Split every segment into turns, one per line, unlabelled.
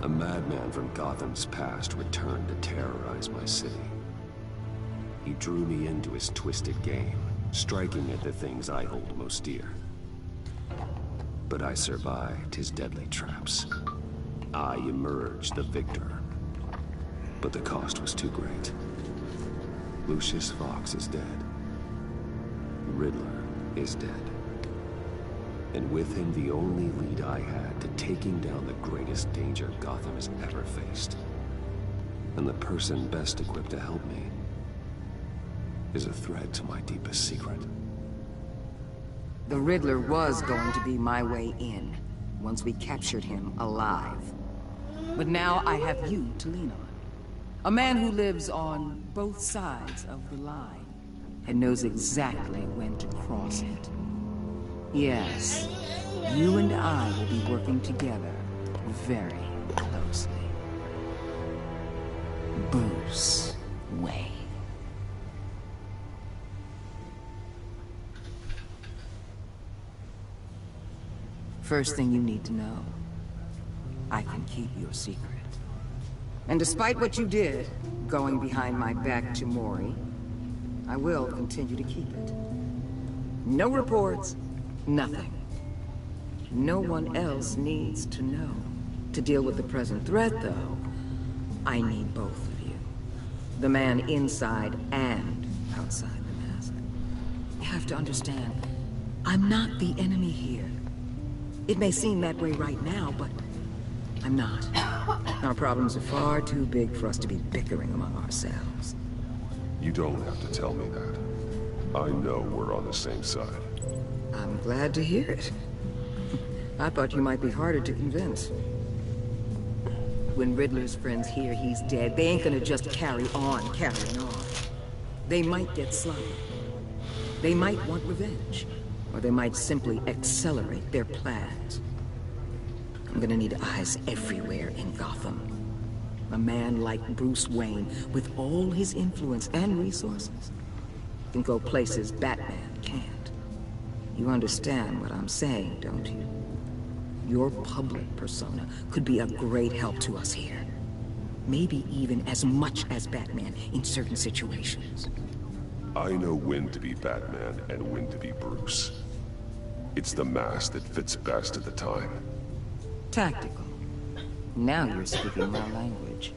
A madman from Gotham's past returned to terrorize my city. He drew me into his twisted game, striking at the things I hold most dear. But I survived his deadly traps. I emerged the victor. But the cost was too great. Lucius Fox is dead. Riddler is dead. And with him, the only lead I had to taking down the greatest danger Gotham has ever faced. And the person best equipped to help me is a threat to my deepest secret.
The Riddler was going to be my way in, once we captured him alive. But now I have you to lean on. A man who lives on both sides of the line, and knows exactly when to cross it. Yes, you and I will be working together very closely. Bruce Wayne. First thing you need to know, I can keep your secret. And despite what you did, going behind my back to Mori, I will continue to keep it. No reports, nothing. No one else needs to know. To deal with the present threat, though, I need both of you. The man inside and outside the mask. You have to understand, I'm not the enemy here. It may seem that way right now, but I'm not. Our problems are far too big for us to be bickering among ourselves.
You don't have to tell me that. I know we're on the same side.
I'm glad to hear it. I thought you might be harder to convince. When Riddler's friends hear he's dead, they ain't gonna just carry on carrying on. They might get sloppy. They might want revenge. Or they might simply accelerate their plans. I'm gonna need eyes everywhere in Gotham. A man like Bruce Wayne, with all his influence and resources, can go places Batman can't. You understand what I'm saying, don't you? Your public persona could be a great help to us here. Maybe even as much as Batman in certain situations.
I know when to be Batman and when to be Bruce. It's the mask that fits best at the time.
Tactical. Now you're speaking my language.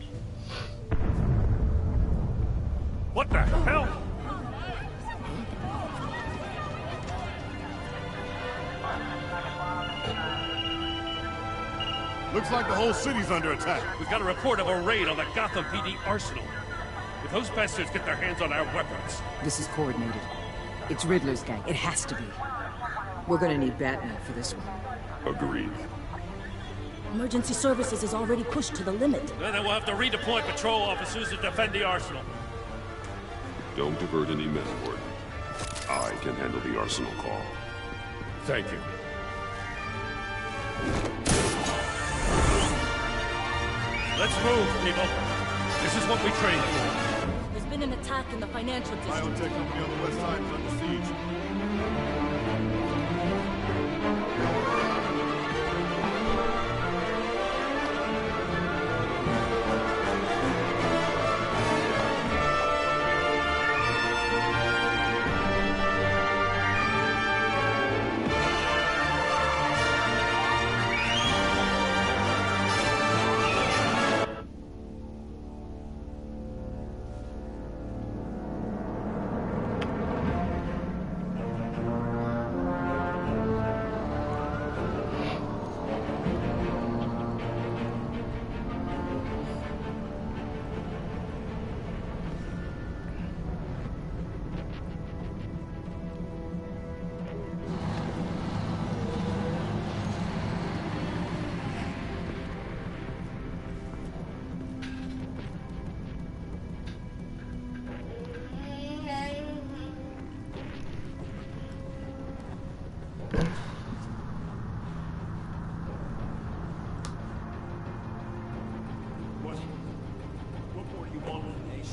What the hell?
Looks like the whole city's under attack.
We've got a report of a raid on the Gotham PD arsenal. If those bastards get their hands on our weapons...
This is coordinated. It's Riddler's gang. It has to be. We're gonna need Batman for this one.
Agreed.
Emergency services is already pushed to the limit.
Then we'll have to redeploy patrol officers to defend the arsenal.
Don't divert any men, Warden. I can handle the arsenal call.
Thank you. Let's move, people. This is what we trained for.
There's been an attack in the financial district.
Biotech company on the west side is under siege.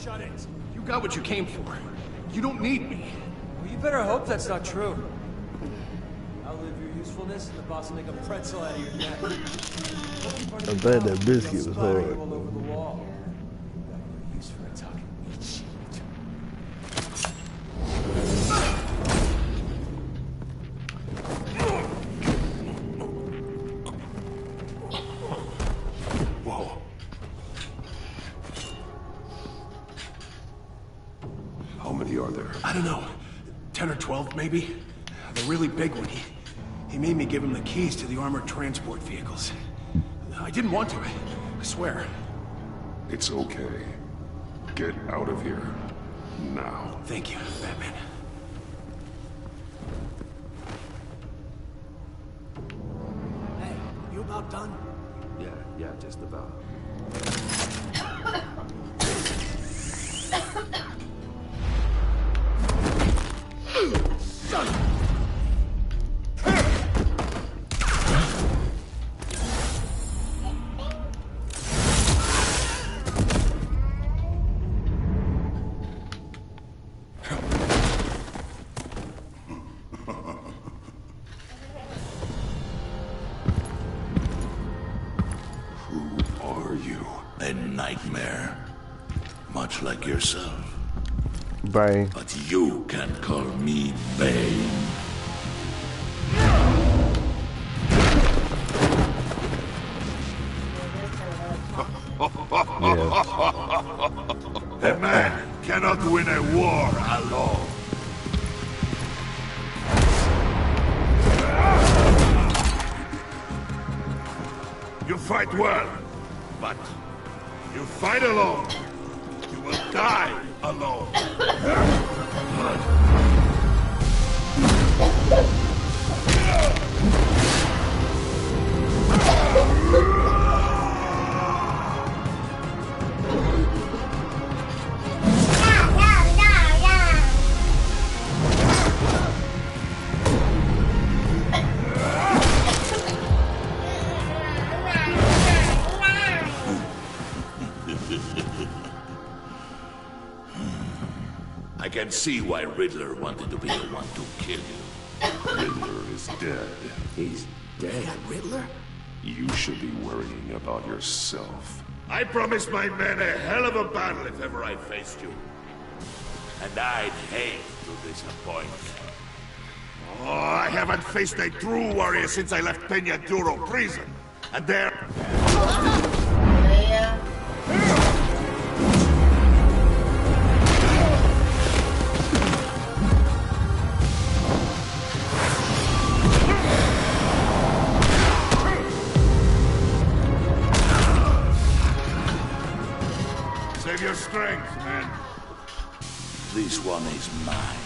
Shut it.
You got what you came for. You don't need me.
Well, you better hope that's not true. I'll live your use usefulness, and the boss will make a pretzel out of your neck.
I bet that biscuit was hard.
All over the wall. Got no use for a talking meat shield.
Whoa.
How many are there?
I don't know. 10 or 12, maybe? The really big one, he made me give him the keys to the armored transport vehicles. I didn't want to, I swear.
It's okay. Get out of here. Now.
Thank you, Batman.
Hey, you about done?
Yeah, just about.
A nightmare. Much like yourself.
Bane.
But you can't call me Bane. A man cannot win a war alone. You fight well, but you fight alone. You will die alone. I can see why Riddler wanted to be the one to kill you.
Riddler is dead.
He's dead.
Riddler?
You should be worrying about yourself.
I promised my men a hell of a battle if ever I faced you. And I'd hate to disappoint. Oh, I haven't faced a true warrior since I left Peña Duro prison. And there... Save your strength, man. This one is mine.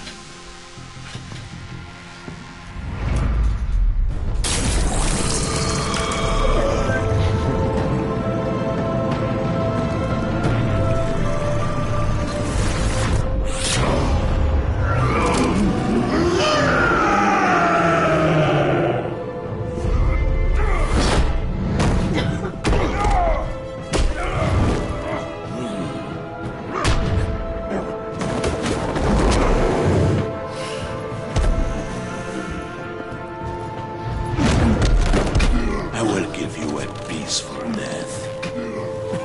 I will give you a peaceful death,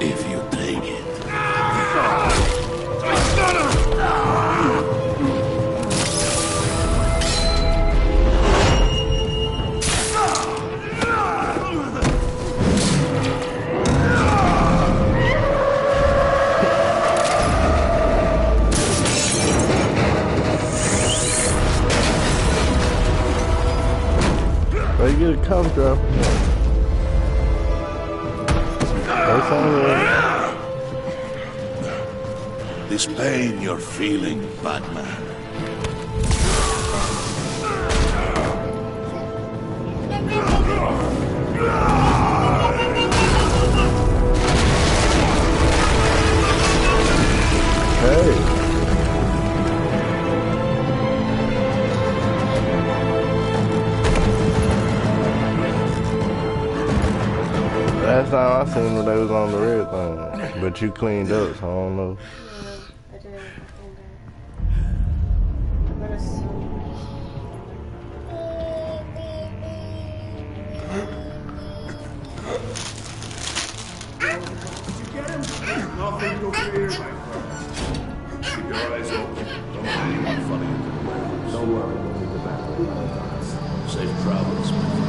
if you take it.
Where you get a cum drop? That's all right.
This pain you're feeling, Batman.
Hey. That's all I seen when they was on the red thing. But you cleaned up, so I don't know.
I didn't. I'm gonna see.
here, my friend. Keep your eyes open. Don't let anyone funny into the warehouse.
Don't worry, we'll get the back.
Safe travels, my friends.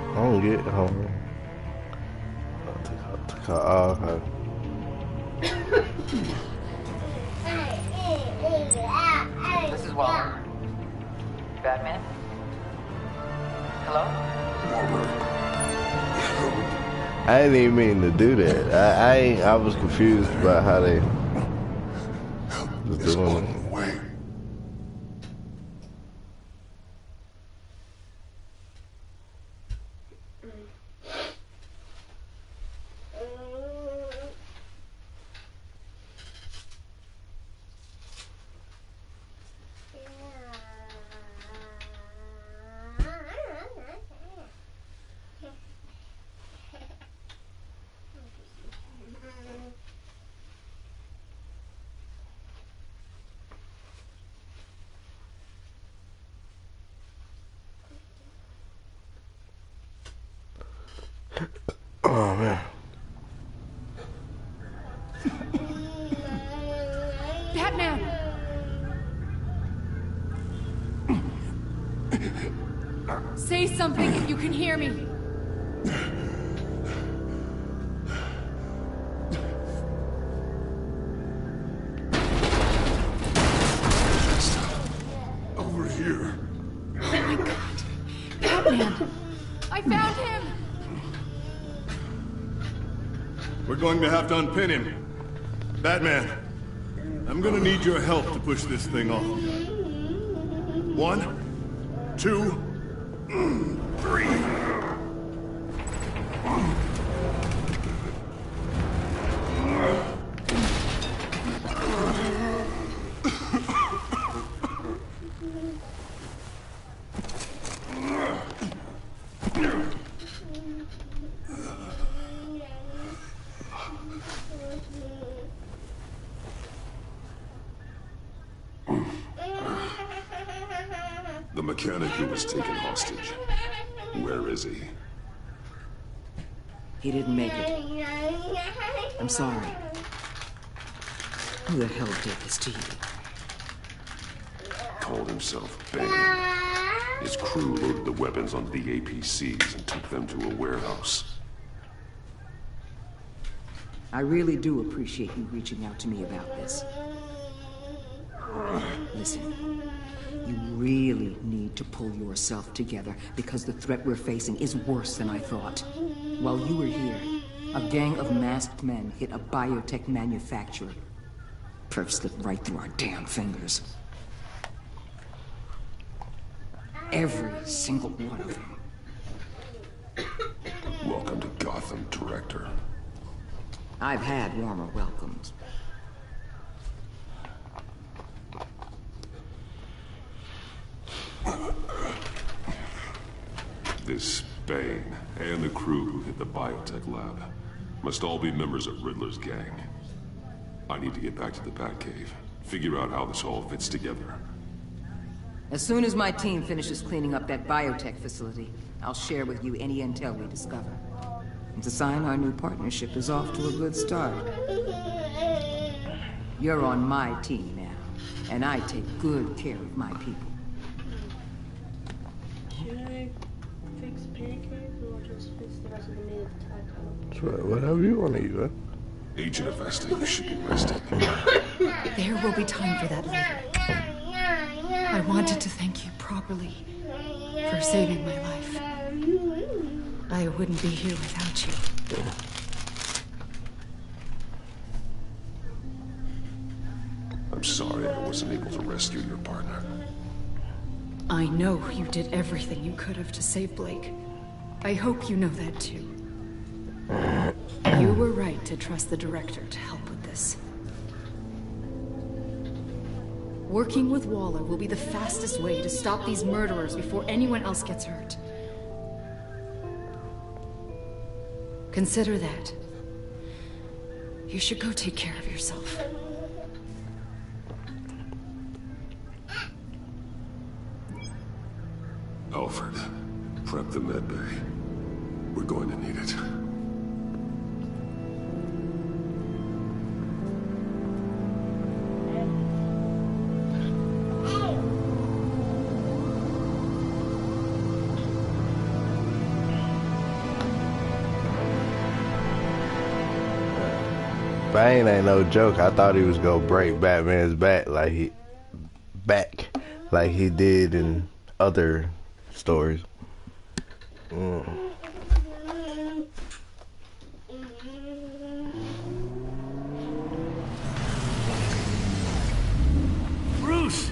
I don't get home. Okay.
This is Waller. Batman? Hello?
I didn't even mean to do that. I was confused about how they was doing it. Oh man.
Batman! Say something if you can hear me.
Over here.
Oh my God. Batman! I found him!
We're going to have to unpin him. Batman, I'm gonna need your help to push this thing off. 1, 2, 3.
The mechanic who was taken hostage. Where is he?
He didn't make it. I'm sorry. Who the hell did this to you?
Called himself Bane. His crew loaded the weapons onto the APCs and took them to a warehouse.
I really do appreciate you reaching out to me about this. Listen, you really need to pull yourself together because the threat we're facing is worse than I thought. While you were here, a gang of masked men hit a biotech manufacturer. Perf slipped right through our damn fingers. Every single one of them.
Welcome to Gotham, Director.
I've had warmer welcomes.
This Bane and the crew who hit the biotech lab must all be members of Riddler's gang. I need to get back to the Batcave, figure out how this all fits together.
As soon as my team finishes cleaning up that biotech facility, I'll share with you any intel we discover. It's a sign our new partnership is off to a good start. You're on my team now, and I take good care of my people.
Should I fix pancakes or just fix the rest of the meat at the taco?
Sure, whatever you want to eat, man.
Agent of Esting should be resting.
There will be time for that later. I wanted to thank you properly for saving my life. I wouldn't be here without you.
I'm sorry I wasn't able to rescue your partner.
I know you did everything you could have to save Blake. I hope you know that too. You were right to trust the director to help with this. Working with Waller will be the fastest way to stop these murderers before anyone else gets hurt. Consider that. You should go take care of yourself.
Alfred, prep the med bay. We're going to need it.
Bane ain't no joke. I thought he was gonna break Batman's back like he did in other stories.
Bruce!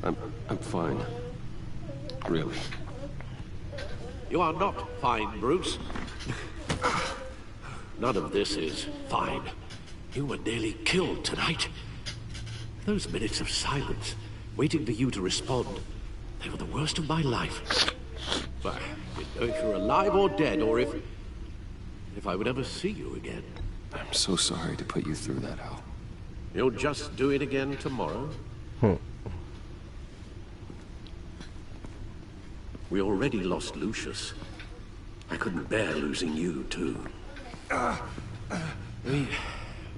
I'm fine. Really.
You are not fine, Bruce. None of this is fine. You were nearly killed tonight. Those minutes of silence, waiting for you to respond, they were the worst of my life. But I didn't know if you were alive or dead, or if I would ever see you again.
I'm so sorry to put you through that, Al.
You'll just do it again tomorrow? We already lost Lucius. I couldn't bear losing you, too.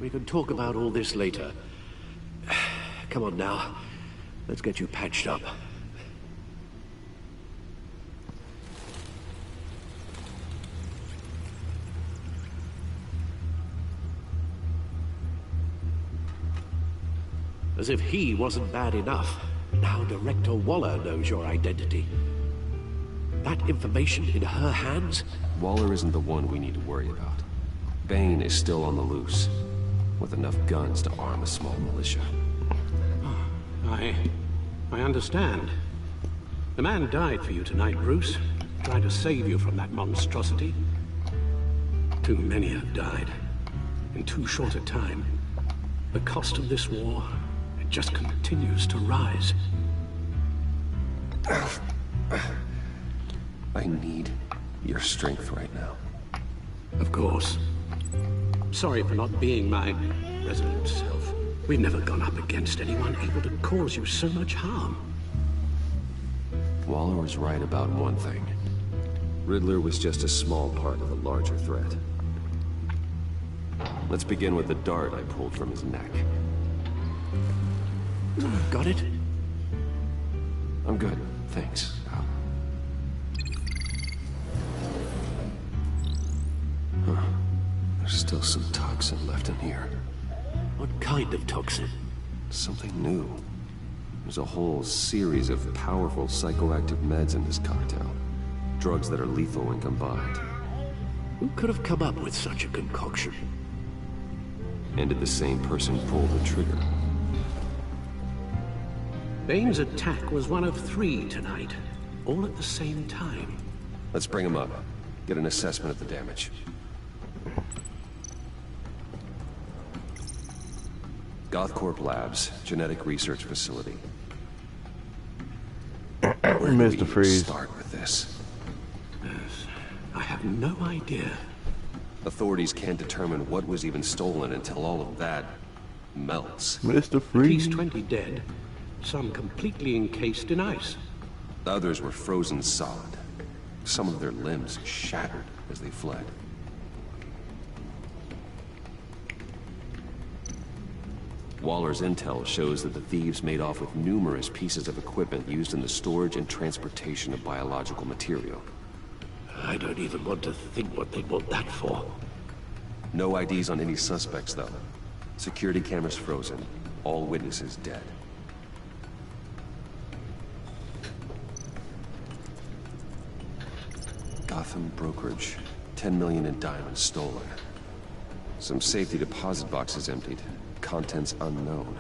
We can talk about all this later. Come on now. Let's get you patched up. As if he wasn't bad enough, now Director Waller knows your identity. That information in her hands?
Waller isn't the one we need to worry about. Bane is still on the loose, with enough guns to arm a small militia.
I understand. The man died for you tonight, Bruce. Trying to save you from that monstrosity. Too many have died. In too short a time. The cost of this war, it just continues to rise.
I need your strength right now.
Of course. Sorry for not being my resident self. We've never gone up against anyone able to cause you so much harm.
Waller was right about one thing. Riddler was just a small part of a larger threat. Let's begin with the dart I pulled from his neck.
Got it?
I'm good, thanks, Al. Huh. There's still some toxin left in here.
What kind of toxin?
Something new. There's a whole series of powerful psychoactive meds in this cocktail. Drugs that are lethal when combined.
Who could have come up with such a concoction?
And did the same person pull the trigger?
Bane's attack was one of 3 tonight, all at the same time.
Let's bring him up. Get an assessment of the damage. Gothcorp Labs, genetic research facility. Where do
Mr.
we
Freeze.
start with this?
Yes, I have no idea.
Authorities can't determine what was even stolen until all of that melts.
Mr.
At
Freeze.
least 20 dead, some completely encased in ice.
Others were frozen solid. Some of their limbs shattered as they fled. Waller's intel shows that the thieves made off with numerous pieces of equipment used in the storage and transportation of biological material.
I don't even want to think what they'd want that for.
No IDs on any suspects, though. Security cameras frozen. All witnesses dead. Gotham brokerage. 10 million in diamonds stolen. Some safety deposit boxes emptied. Contents unknown.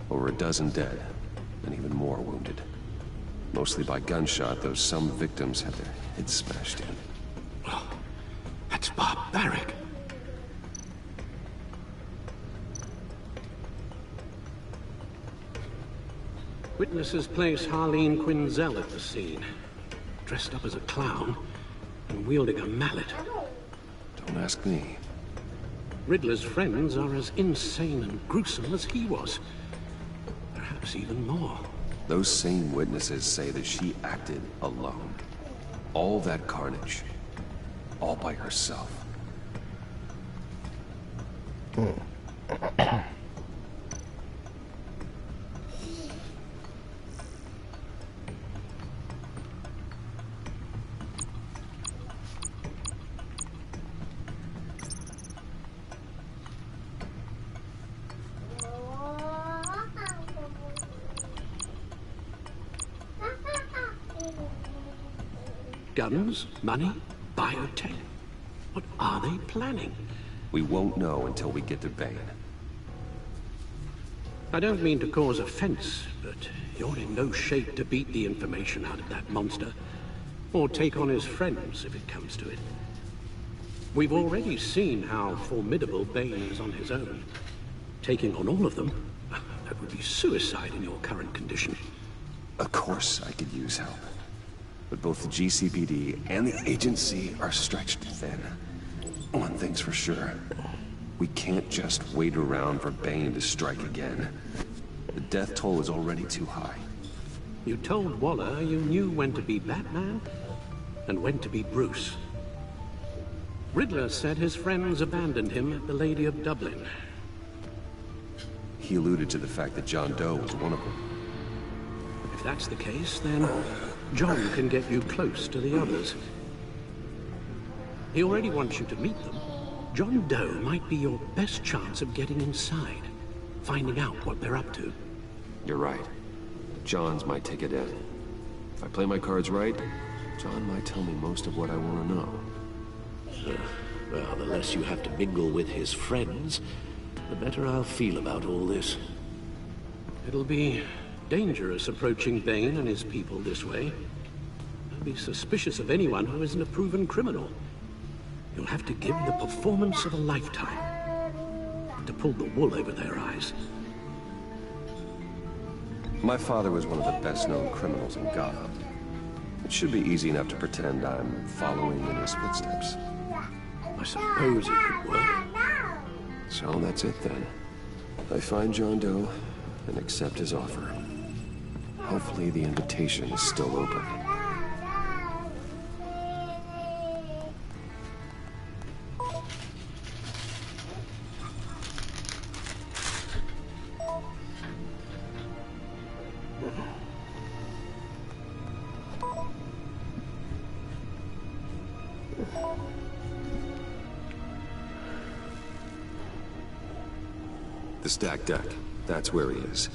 Over a dozen dead, and even more wounded. Mostly by gunshot, though some victims had their heads smashed in.
Oh, that's barbaric. Witnesses place Harleen Quinzel at the scene, dressed up as a clown and wielding a mallet.
Don't ask me.
Riddler's friends are as insane and gruesome as he was. Perhaps even more.
Those same witnesses say that she acted alone. All that carnage. All by herself.
Guns, money, biotech. What are they planning?
We won't know until we get to Bane.
I don't mean to cause offense, but you're in no shape to beat the information out of that monster. Or take on his friends, if it comes to it. We've already seen how formidable Bane is on his own. Taking on all of them, that would be suicide in your current condition.
Of course I could use help. But both the GCPD and the agency are stretched thin. One thing's for sure. We can't just wait around for Bane to strike again. The death toll is already too high.
You told Waller you knew when to be Batman and when to be Bruce. Riddler said his friends abandoned him at the Lady of Dublin.
He alluded to the fact that John Doe was one of them.
If that's the case, then John can get you close to the others. He already wants you to meet them. John Doe might be your best chance of getting inside, finding out what they're up to.
You're right. John's might take it in. If I play my cards right, John might tell me most of what I want to know.
Well, the less you have to mingle with his friends, the better I'll feel about all this. It'll be dangerous approaching Bane and his people this way. I'll be suspicious of anyone who isn't a proven criminal. You'll have to give the performance of a lifetime to pull the wool over their eyes.
My father was one of the best-known criminals in Gotham. It should be easy enough to pretend I'm following in his footsteps.
I suppose it could work.
So that's it then. I find John Doe and accept his offer. Hopefully the invitation is still open. The stacked deck. That's where he is.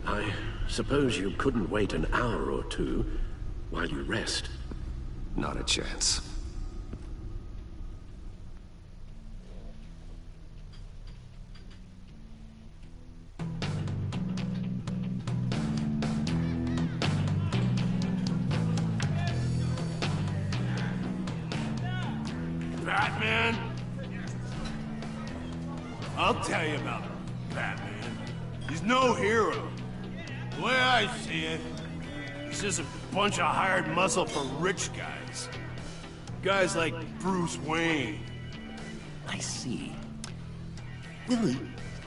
I suppose you couldn't wait an hour or two while you rest.
Not a chance.
Batman? I'll tell you about Batman. He's no hero. The way I see it, he's just a bunch of hired muscle for rich guys. Guys like Bruce Wayne.
I see. Willie,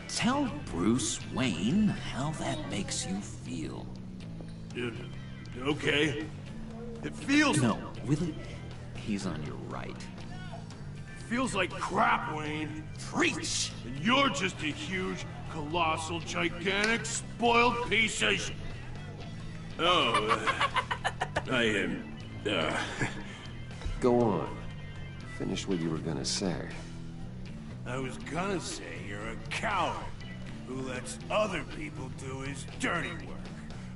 tell Bruce Wayne how that makes you feel.
Okay. It feels...
No, Willie, he's on your right.
Feels like crap, Wayne.
Preach!
And you're just a huge, colossal, gigantic, spoiled piece of sh... Oh, I am...
Go on. Finish what you were gonna say.
I was gonna say you're a coward who lets other people do his dirty work.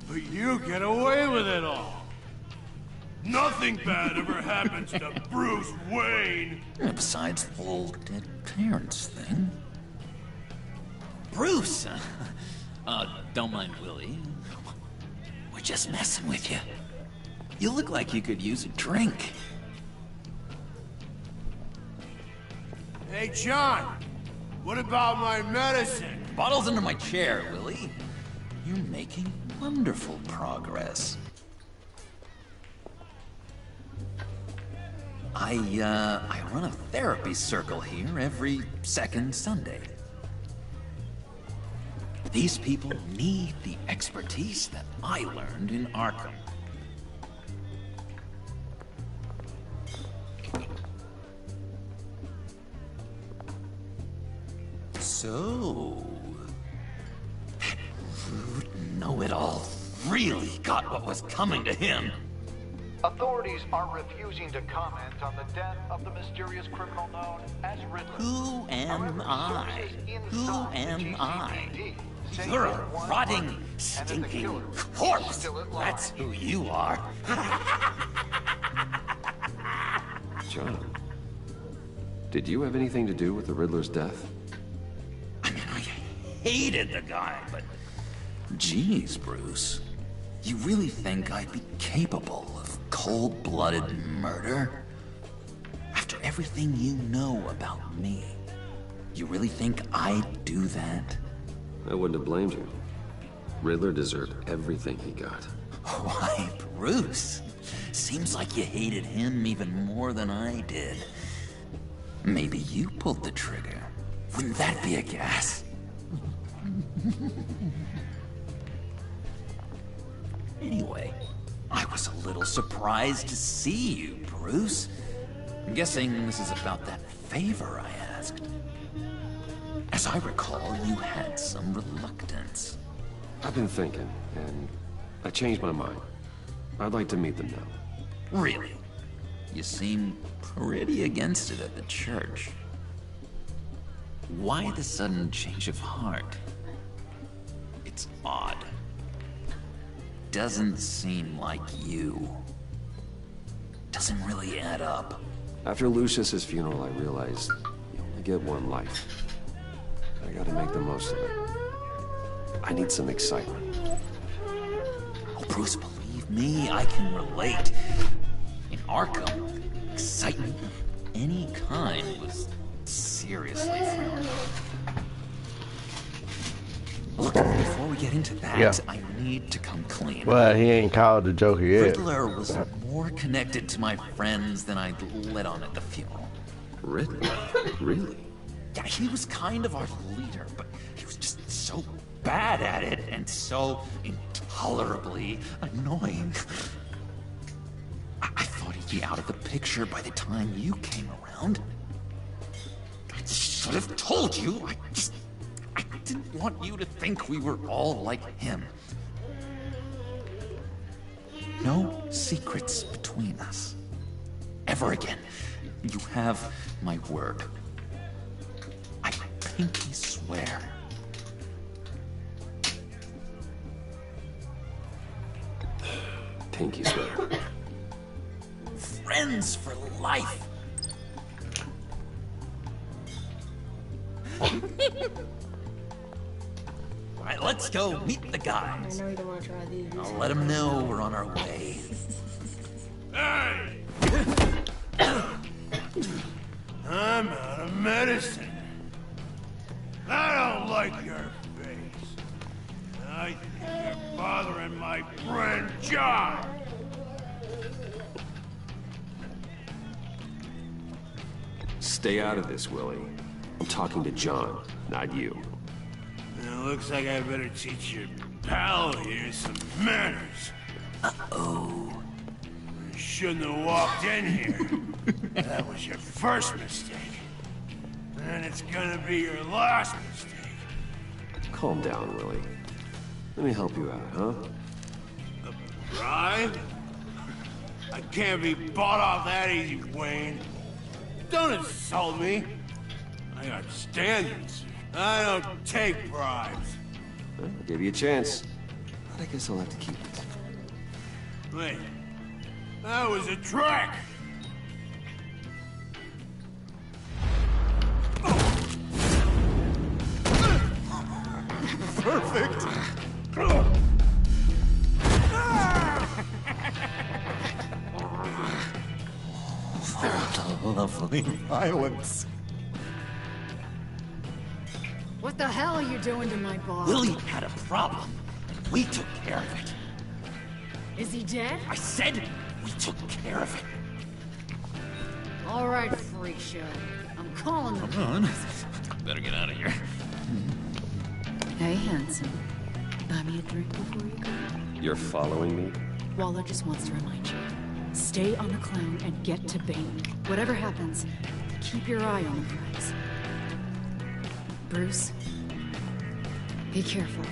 But you get away with it all. Nothing bad ever happens to Bruce Wayne.
Besides the whole dead parents thing. Bruce! Don't mind Willie. We're just messing with you. You look like you could use a drink.
Hey, John. What about my medicine?
Bottle's under my chair, Willie. You're making wonderful progress. I run a therapy circle here every second Sunday. These people need the expertise that I learned in Arkham. So... that rude know-it-all really got what was coming to him.
Authorities are refusing to comment on the death of the mysterious criminal known as Riddler.
Who am I? Who am I? You're a rotting, stinking corpse! That's who you are.
John, did you have anything to do with the Riddler's death?
I mean, I hated the guy, but... Geez, Bruce. You really think I'd be capable of cold-blooded murder? After everything you know about me, you really think I'd do that?
I wouldn't have blamed you. Riddler deserved everything he got.
Why, Bruce? Seems like you hated him even more than I did. Maybe you pulled the trigger. Wouldn't that be a gas? Anyway, I was a little surprised to see you, Bruce. I'm guessing this is about that favor I asked. As I recall, you had some reluctance.
I've been thinking, and I changed my mind. I'd like to meet them now.
Really? You seem pretty against it at the church. Why the sudden change of heart? It's odd. Doesn't seem like you. Doesn't really add up.
After Lucius's funeral, I realized you only get one life. I gotta make the most of it. I need some excitement.
Oh, Bruce, believe me, I can relate. In Arkham, excitement of any kind was seriously frowned on. Look, before we get into that, I need to come clean.
Well, he ain't called the Joker yet.
Riddler was more connected to my friends than I'd let on at the funeral.
Riddler? Really?
Yeah, he was kind of our leader, but he was just so bad at it and so intolerably annoying. I thought he'd be out of the picture by the time you came around. I should have told you. I didn't want you to think we were all like him. No secrets between us. Ever again. You have my word. I pinky swear.
Pinky swear.
Friends for life. All right, let's go meet the guys.
I know you don't want to try these.
I'll let them know we're on our way.
Hey! I'm out of medicine. I don't like your face. I think you're bothering my friend John.
Stay out of this, Willie. I'm talking to John, not you.
It looks like I better teach your pal here some manners.
Uh-oh.
You shouldn't have walked in here. That was your first mistake. And it's gonna be your last mistake.
Calm down, Willie. Let me help you out, huh?
A bribe? I can't be bought off that easy, Wayne. Don't insult me. I got standards. I don't take bribes.
Well, I'll give you a chance. But I guess I'll have to keep it.
Wait. That was a trick!
Perfect! Lovely violence.
What the hell are you doing to my boss?
Willie had a problem, and we took care of it.
Is he dead?
I said we took care of it.
All right, freak show. I'm calling them.
Come on. Better get out of here.
Hey, handsome. Buy me a drink before you go.
You're following me?
Waller just wants to remind you. Stay on the clown and get to Bane. Whatever happens, keep your eye on the prize. Bruce, be careful.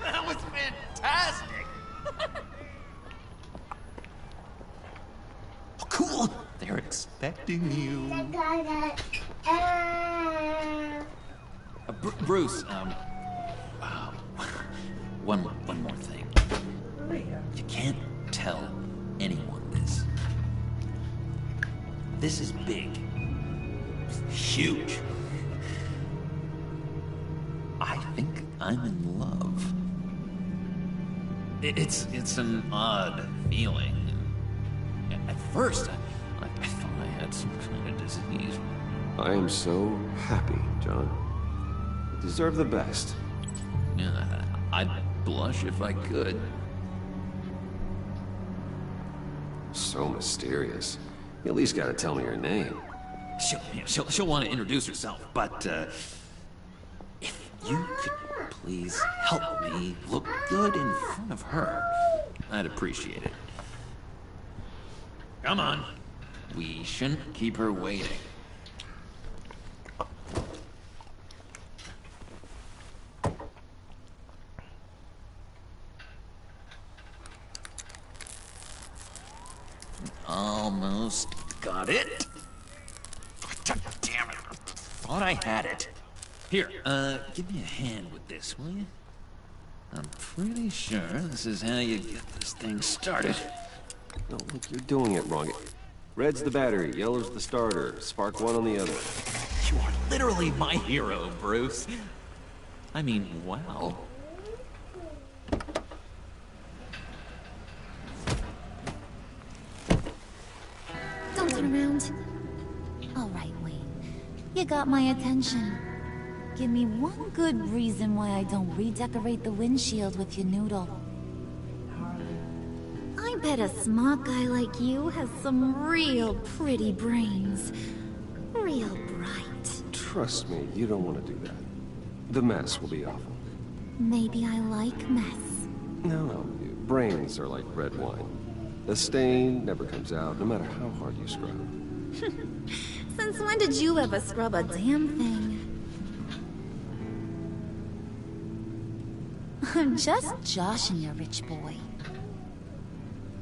That was fantastic! Oh, cool! They're expecting you. Bruce, one more thing. You can't tell anyone this. This is big. Huge. I think I'm in love. It's an odd feeling. At first, I thought I had some kind of disease.
I am so happy, John. You deserve the best.
Yeah, I'd blush if I could.
So mysterious. You at least gotta tell me your name.
She'll want to introduce herself, but if you could please help me look good in front of her, I'd appreciate it. Come on. We shouldn't keep her waiting. Almost got it. God damn it. Thought I had it. Here, give me a hand with this, will you? I'm pretty sure this is how you get this thing started.
No, look, you're doing it wrong. Red's the battery, yellow's the starter, spark one on the other.
You are literally my hero, Bruce. I mean, wow.
Don't turn around. All right, Wayne. You got my attention. Give me one good reason why I don't redecorate the windshield with your noodle. I bet a smart guy like you has some real pretty brains. Real bright.
Trust me, you don't want to do that. The mess will be awful.
Maybe I like mess.
No, brains are like red wine. The stain never comes out, no matter how hard you scrub.
Since when did you ever scrub a damn thing? I'm just joshing you, rich boy.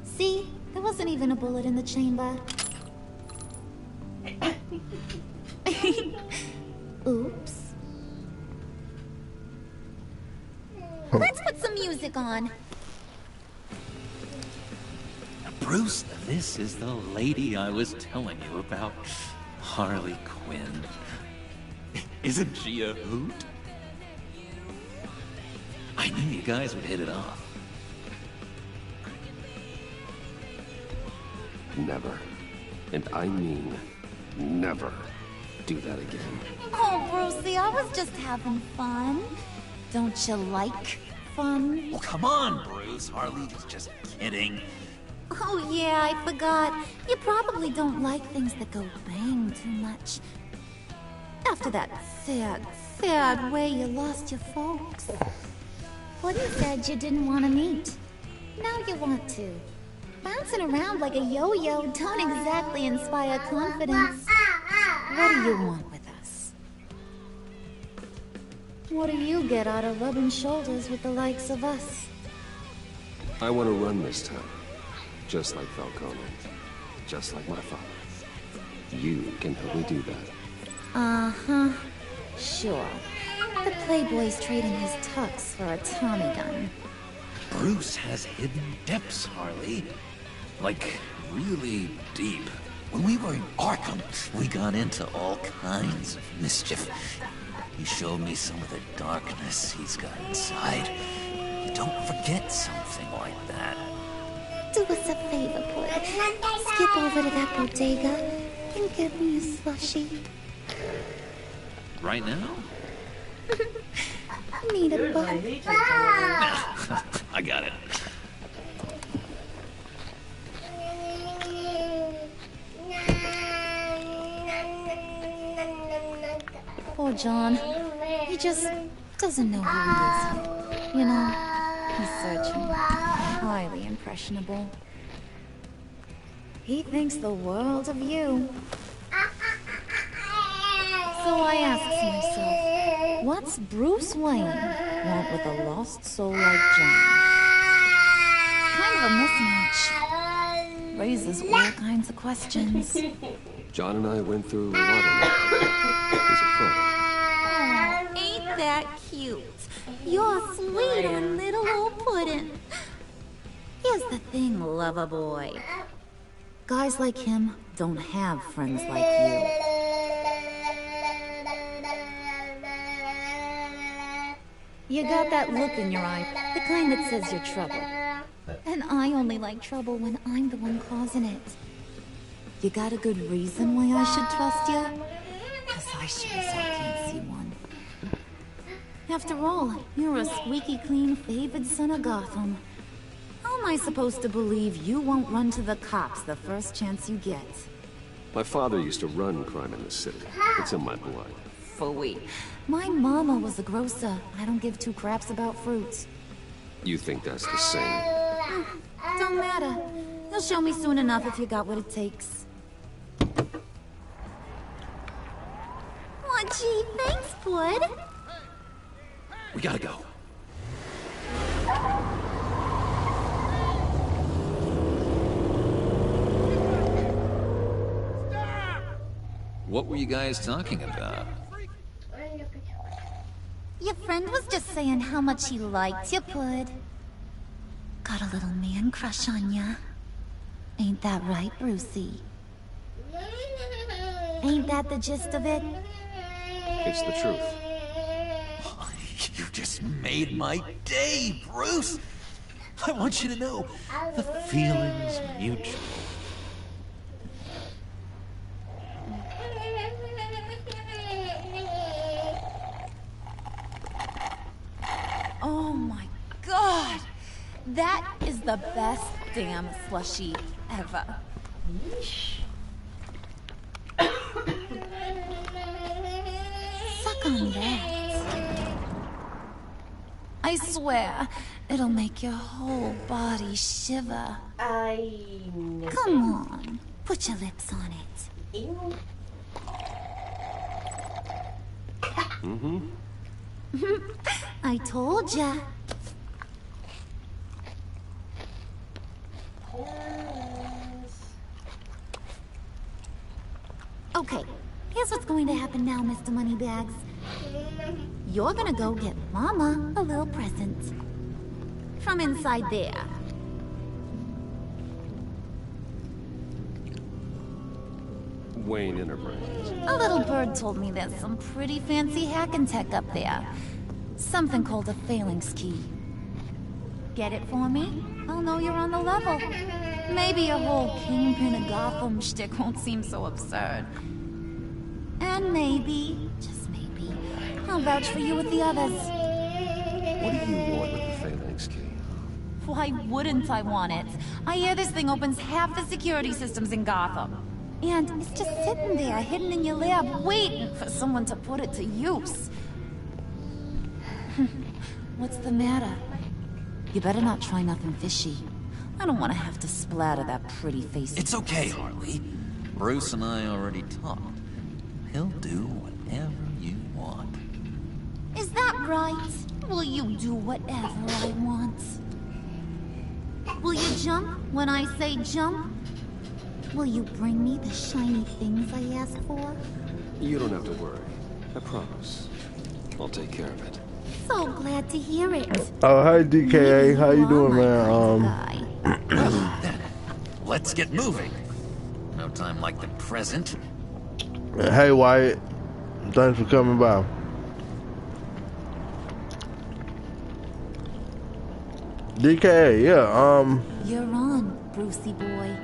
See? There wasn't even a bullet in the chamber. Oops. Let's put some music on.
Bruce, this is the lady I was telling you about. Harley Quinn. Isn't she a hoot? I knew you guys would hit it off.
Never, and I mean never, do that again.
Oh, Brucey, I was just having fun. Don't you like fun?
Oh, come on, Bruce. Harley is just kidding.
Oh, yeah, I forgot. You probably don't like things that go bang too much. After that sad way you lost your folks. What you said you didn't want to meet. Now you want to. Bouncing around like a yo-yo don't exactly inspire confidence. What do you want with us? What do you get out of rubbing shoulders with the likes of us?
I want to run this town. Just like Falcone. Just like my father. You can help me do that.
Uh-huh. Sure. The Playboy's trading his tux for a Tommy gun.
Bruce has hidden depths, Harley. Like, really deep. When we were in Arkham, we got into all kinds of mischief. He showed me some of the darkness he's got inside. You don't forget something like that.
Do us a favor, Pud. Skip over to that bodega and get me a slushie.
Right now?
Need a butt.
I got it.
Poor John. He just doesn't know who he is. You know, he's searching. Highly impressionable. He thinks the world of you. So I asks myself, what's Bruce Wayne want with a lost soul like John? Kind of a mismatch. Raises all kinds of questions.
John and I went through a lot of that. He's a friend.
Oh, ain't that cute? You're sweet and little old puddin'. Here's the thing, lover boy. Guys like him don't have friends like you. You got that look in your eye, the kind that says you're trouble. And I only like trouble when I'm the one causing it. You got a good reason why I should trust you? 'Cause I sure as hell can't see one. After all, you're a squeaky clean favored son of Gotham. How am I supposed to believe you won't run to the cops the first chance you get?
My father used to run crime in the city. It's in my blood.
Phooey. My mama was a grocer. I don't give two craps about fruits.
You think that's the same?
Don't matter. You'll show me soon enough if you got what it takes. Aw, gee, thanks, bud.
We gotta go.
What were you guys talking about?
Your friend was just saying how much he liked you, Pud. Got a little man crush on ya. Ain't that right, Brucey? Ain't that the gist of it?
It's the truth.
You just made my day, Bruce! I want you to know, the feeling's mutual.
Oh my god! That is the best damn slushie ever. Suck on that. I swear, it'll make your whole body shiver. Come on, put your lips on it.
Mm-hmm.
I told ya. Okay, here's what's going to happen now, Mr. Moneybags. You're gonna go get Mama a little present. From inside there.
Wayne Enterprises.
A little bird told me there's some pretty fancy hacking tech up there. Something called a phalanx key. Get it for me? I'll know you're on the level. Maybe your whole Kingpin of Gotham shtick won't seem so absurd. And maybe, just maybe, I'll vouch for you with the others.
What do you want with the phalanx key?
Why wouldn't I want it? I hear this thing opens half the security systems in Gotham. And it's just sitting there, hidden in your lab, waiting for someone to put it to use. What's the matter? You better not try nothing fishy. I don't want to have to splatter that pretty face.
It's okay, Harley. Bruce and I already talked. He'll do whatever you want.
Is that right? Will you do whatever I want? Will you jump when I say jump? Will you bring me the shiny things I ask for?
You don't have to worry. I promise. I'll take care of it.
So glad to hear it.
Oh, hi DKA. How you doing, man?
Well, then, let's get moving. No time like the present.
Hey, Wyatt. Thanks for coming by. DKA, yeah.
You're on, Brucey boy.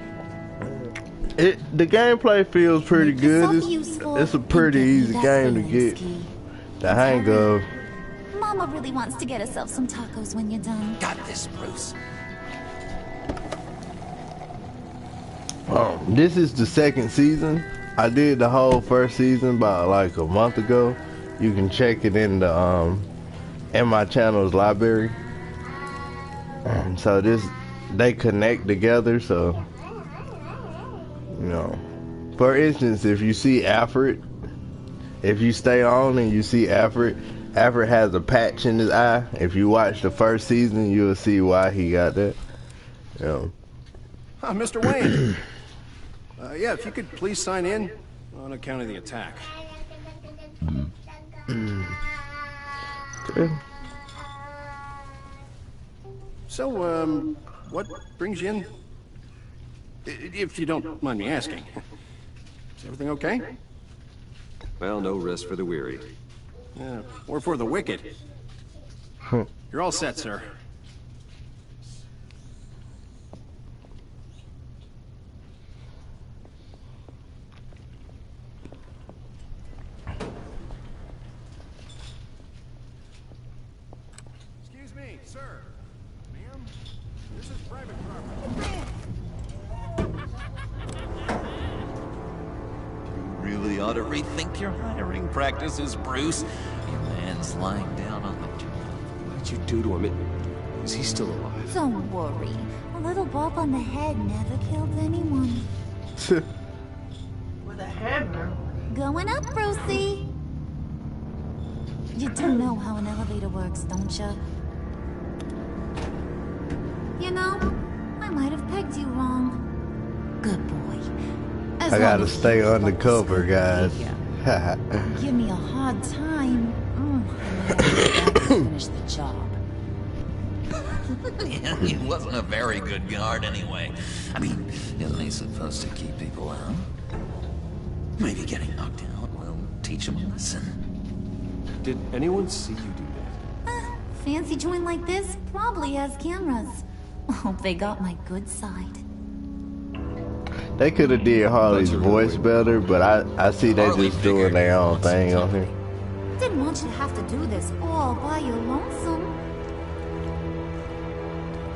The gameplay feels pretty good. It's a pretty easy game to get the hang of.
Mama really wants to get herself some tacos when you're done.
Got this, Bruce.
This is the second season. I did the whole first season about like a month ago. You can check it in the in my channel's library. So they connect together. So you know, for instance, if you see Alfred, if you stay on and you see Alfred has a patch in his eye. If you watch the first season, you'll see why he got that. Yeah.
Mr. Wayne. Yeah, if you could please sign in on account of the attack.
Okay.
So, what brings you in? If you don't mind me asking. Is everything okay?
Well, no rest for the weary.
Yeah, or for the wicked. You're all set, sir. Excuse me, sir. Ma'am, this is private property.
You really ought to rethink your hiring practices, Bruce. Your man's lying down on the job.
What'd you do to him? Is he still alive?
Don't worry. A little bump on the head never killed anyone.
With a hammer.
Going up, Brucey. You do know how an elevator works, don't you? You know, I might have pegged you wrong. Good boy.
I gotta stay undercover, guys.
Give me a hard time. I might have to finish the job.
Yeah, he wasn't a very good guard anyway. I mean, isn't he supposed to keep people out? Maybe getting knocked out will teach him a lesson.
Did anyone see you do that?
Fancy joint like this probably has cameras. Hope they got my good side.
They could have did Harley's voice better, but I see they just doing their own thing on here.
Didn't want you to have to do this all by your lonesome.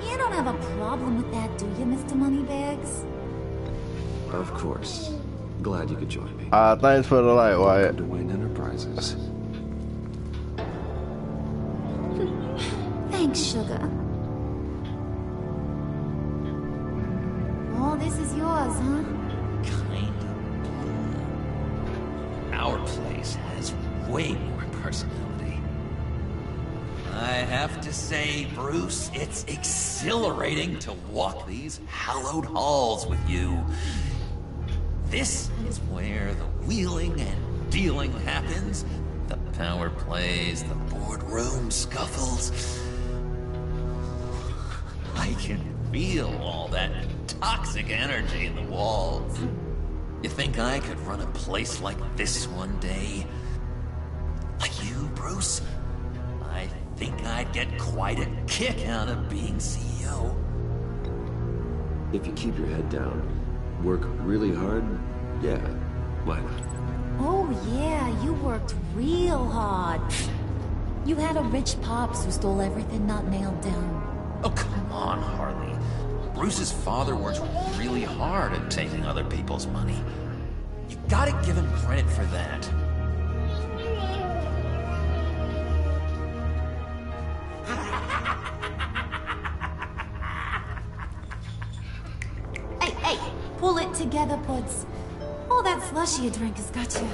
You don't have a problem with that, do you, Mr. Moneybags?
Of course. Glad you could join me.
Thanks for the light, Wyatt.
To Wayne Enterprises.
Thanks, sugar. All this is yours, huh?
Kind of. Our place has way more personality. I have to say, Bruce, it's exhilarating to walk these hallowed halls with you. This is where the wheeling and dealing happens. The power plays, the boardroom scuffles. I can feel all that toxic energy in the walls. You think I could run a place like this one day? Like you, Bruce? I think I'd get quite a kick out of being CEO.
If you keep your head down, work really hard, yeah, why not?
Oh yeah, you worked real hard. You had a rich pops who stole everything not nailed down.
Oh, come on, Harley. Bruce's father worked really hard at taking other people's money. You gotta give him credit for that.
Hey, pull it together, Puds. All that slushy you drink has got you.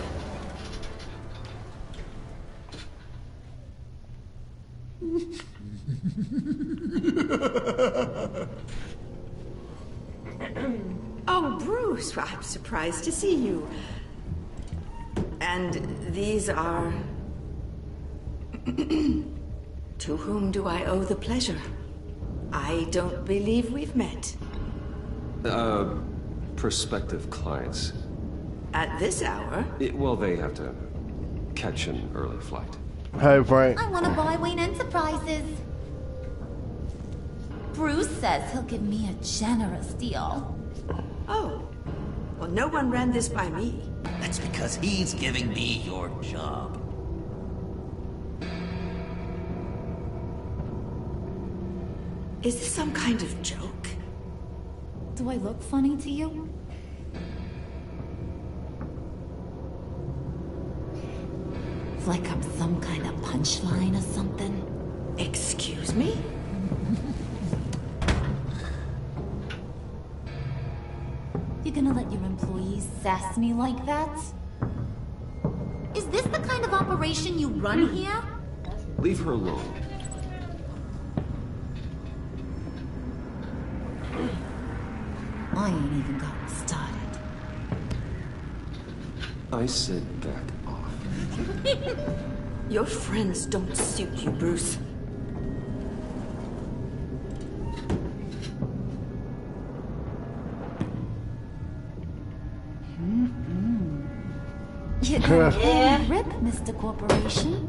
Oh, Bruce, I'm surprised to see you. And these are... To whom do I owe the pleasure? I don't believe we've met.
Prospective clients.
At this hour?
Well, they have to catch an early flight.
Hey, Frank.
I want to buy Wayne Enterprises. Bruce says he'll give me a generous deal.
Oh. Well, no one ran this by me.
That's because he's giving me your job.
Is this some kind of joke?
Do I look funny to you? It's like I'm some kind of punchline or something.
Excuse me?
You gonna let your employees sass me like that? Is this the kind of operation you run here?
Leave her alone.
I ain't even gotten started.
I said back off.
Your friends don't suit you, Bruce.
You got a rip, Mr. Corporation.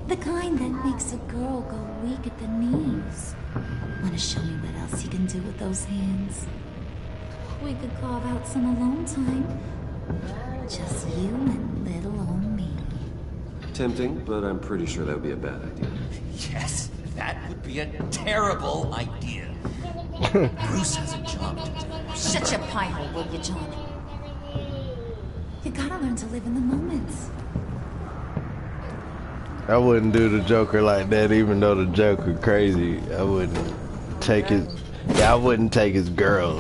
The kind that makes a girl go weak at the knees. Wanna show me what else you can do with those hands? We could carve out some alone time. Just you and little old me.
Tempting, but I'm pretty sure that would be a bad idea.
Yes, that would be a terrible idea. Bruce has a job to do.
Shut your pie hole, will you, John? You gotta learn to live in the moment.
I wouldn't do the Joker like that, even though the Joker crazy. I wouldn't take his. Yeah, I wouldn't take his girl.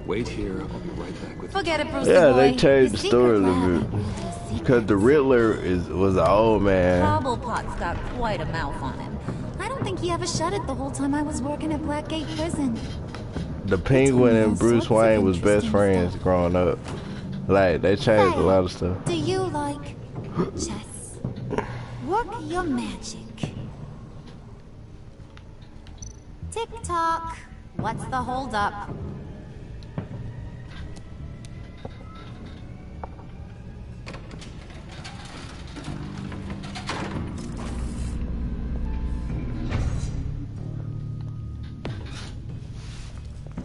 Wait here, I'll be right back with you.
Forget it, Bruce.
Yeah, they changed the story a little bit. Because the Riddler was an old man.
Cobblepot's got quite a mouth on him. I don't think he ever shut it the whole time I was working at Blackgate Prison.
The Penguin and Bruce Wayne was best friends growing up. Like, they changed a lot of stuff.
Do you like chess? Work your magic. Tick-tock. What's the holdup?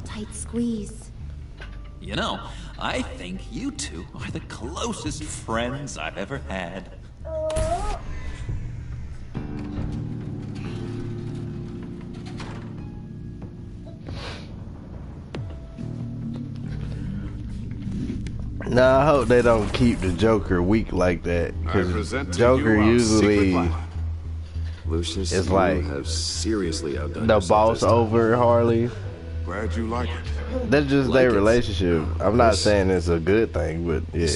Tight squeeze.
You know, I think you two are the closest friends I've ever had.
Nah, I hope they don't keep the Joker weak like that. Because Joker usually
Lucius,
is
you
like
have seriously outdone
the
yourself
boss
this time.
over Harley.
Glad you like it.
That's just their relationship. I'm not saying it's a good thing, but yeah.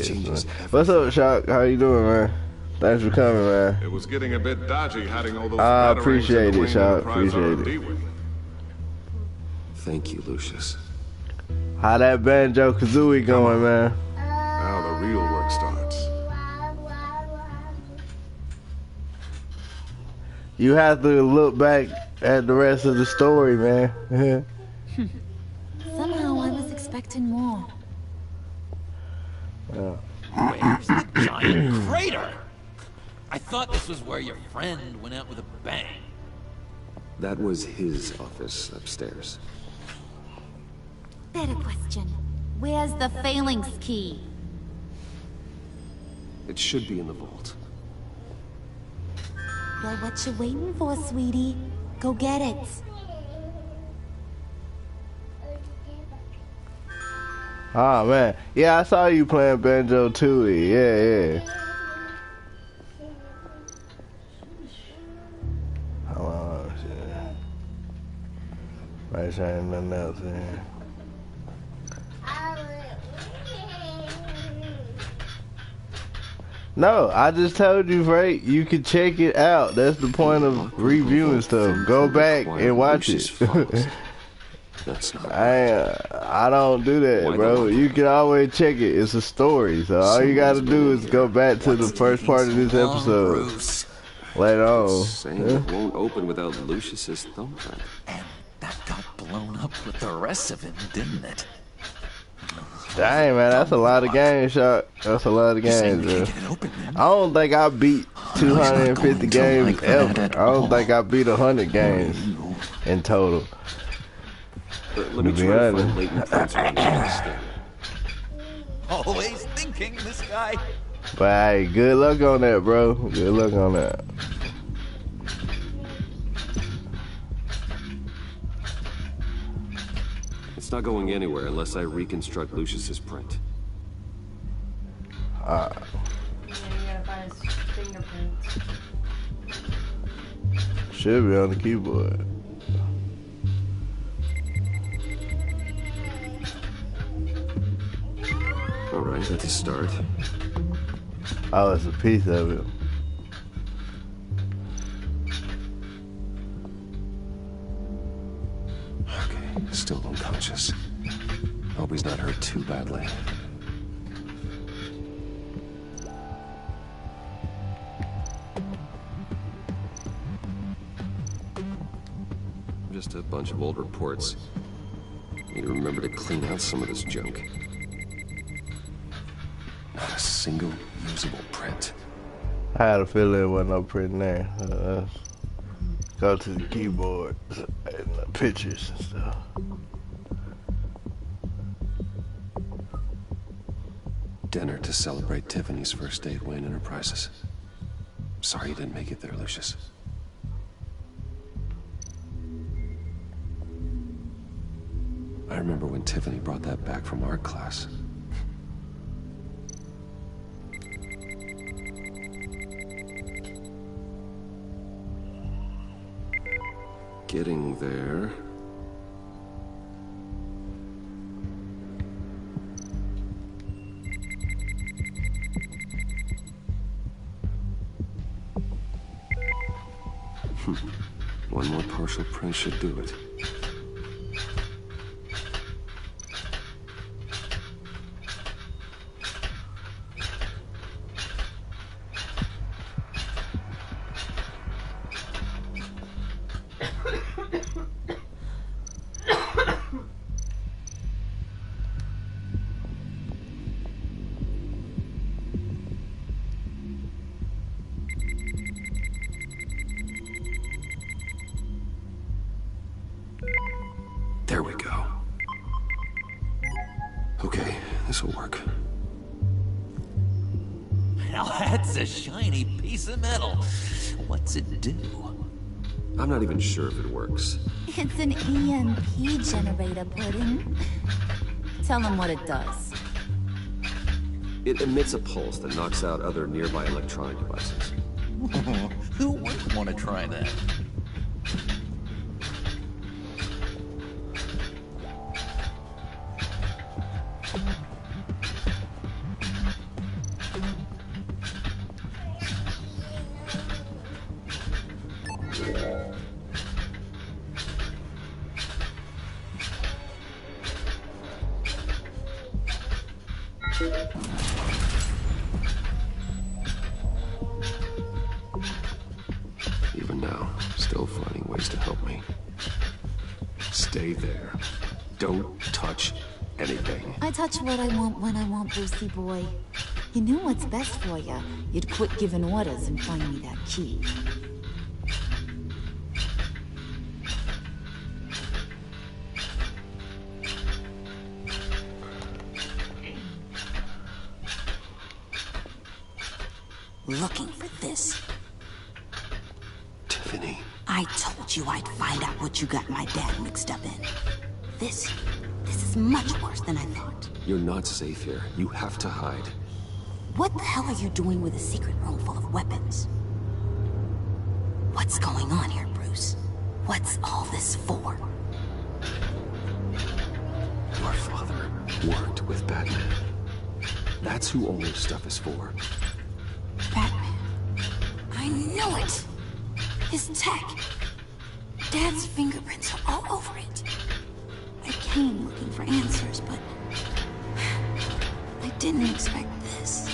What's up, Shock? How you doing, man? Thanks for coming, man.
It was getting a bit dodgy hiding all those
I
batarangs
appreciate
in the
it,
Wayne
Shock.
Enterprise
Appreciate
R&D
it.
wing.
Thank you, Lucius.
How that Banjo Kazooie going, man?
Now the real work starts.
You have to look back at the rest of the story, man.
Somehow I was expecting more.
Where's the giant crater? I thought this was where your friend went out with a bang.
That was his office upstairs.
Better question. Where's the Phalanx key?
It should be in the vault.
Well, what you waiting for, sweetie? Go get it.
Oh, man. Yeah, I saw you playing Banjo Tooie. Yeah. Hold on, shit. Make sure ain't nothing else in here. No, I just told you, Frank, you can check it out. That's the point of reviewing stuff. Go back and watch it.
That's not
I don't do that, bro. You can always check it. It's a story. So all you gotta do is go back to the first part of this episode. Later on.
Saying it won't open without Lucius's thumbprint.
And that got blown up with the rest of it, didn't it?
Dang, man, that's a lot of games, shot. That's a lot of games, bro. I don't think I beat 250 games ever. I don't think I beat 100 games in total.
Let me try to find latent prints around this thing.
Always thinking, this guy.
But hey, good luck on that, bro. Good luck on that.
It's not going anywhere unless I reconstruct Lucius's print.
Yeah, you gotta find his fingerprints.
Should be on the keyboard.
Alright, that's a start.
Oh, it's a piece of it.
Okay, still unconscious. Hope he's not hurt too badly. Just a bunch of old reports. Need to remember to clean out some of this junk. Not a single usable print.
I had a feeling there wasn't no print there. Go to the keyboard and the pictures and stuff.
Dinner to celebrate Tiffany's first day at Wayne Enterprises. Sorry you didn't make it there, Lucius. I remember when Tiffany brought that back from art class. Getting there. One more partial print should do it. There we go. Okay, this'll work.
Now that's a shiny piece of metal. What's it do?
I'm not even sure if it works.
It's an EMP generator, Pudding. Tell him what it does.
It emits a pulse that knocks out other nearby electronic devices.
Who wouldn't want to try that?
Even now, still finding ways to help me. Stay there. Don't touch anything.
I touch what I want when I want, Brucey boy. You knew what's best for you. You'd quit giving orders and find me that key. Looking for this.
Tiffany.
I told you I'd find out what you got my dad mixed up in. This is much worse than I thought.
You're not safe here. You have to hide.
What the hell are you doing with a secret room full of weapons? What's going on here, Bruce? What's all this for?
Your father worked with Batman. That's who all this stuff is for.
Batman. I knew it! His tech. Dad's fingerprints are all over it. I came looking for answers, but I didn't expect this.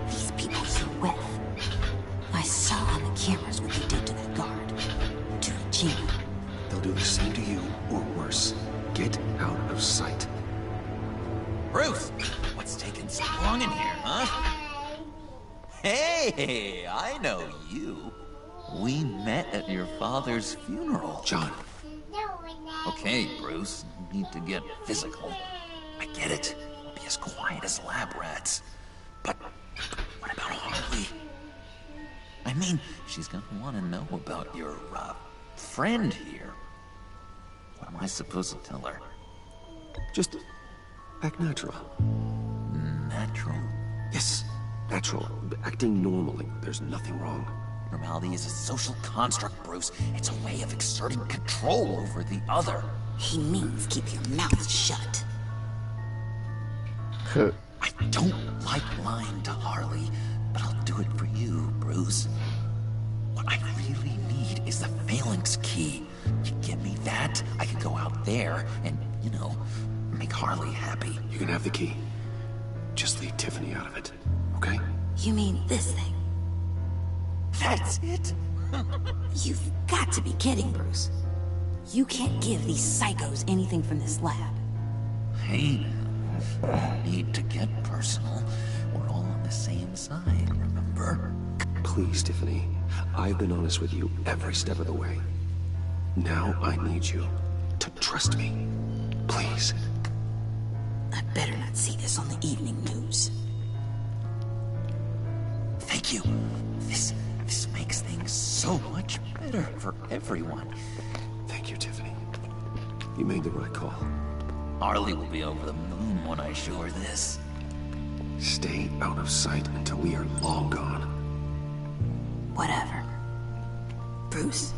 These people you're with. I saw on the cameras what they did to that guard. To Regina.
They'll do the same to you, or worse. Get out of sight.
Bruce, what's taking so long in here, huh? Hey, I know you. We met at your father's funeral.
John.
Okay, Bruce, you need to get physical. I get it. Be as quiet as lab rats. But what about Harley? I mean, she's gonna want to know about your, friend here. What am I supposed to tell her?
Just act natural.
Natural?
Yes, natural. Acting normally. There's nothing wrong.
Normality is a social construct, Bruce. It's a way of exerting control over the other.
He means keep your mouth shut.
I don't like lying to Harley, but I'll do it for you, Bruce. What I really need is the phalanx key. You give me that, I could go out there and, you know, make Harley happy.
You can have the key. Just leave Tiffany out of it, okay?
You mean this thing?
That's it?
You've got to be kidding, Bruce. You can't give these psychos anything from this lab.
Hey, no need to get personal. We're all on the same side, remember?
Please, Tiffany. I've been honest with you every step of the way. Now I need you to trust me. Please.
I better not see this on the evening news.
Thank you. This makes things so much better for everyone.
Thank you, Tiffany. You made the right call.
Harley will be over the moon when I show her this.
Stay out of sight until we are long gone.
Whatever. Bruce.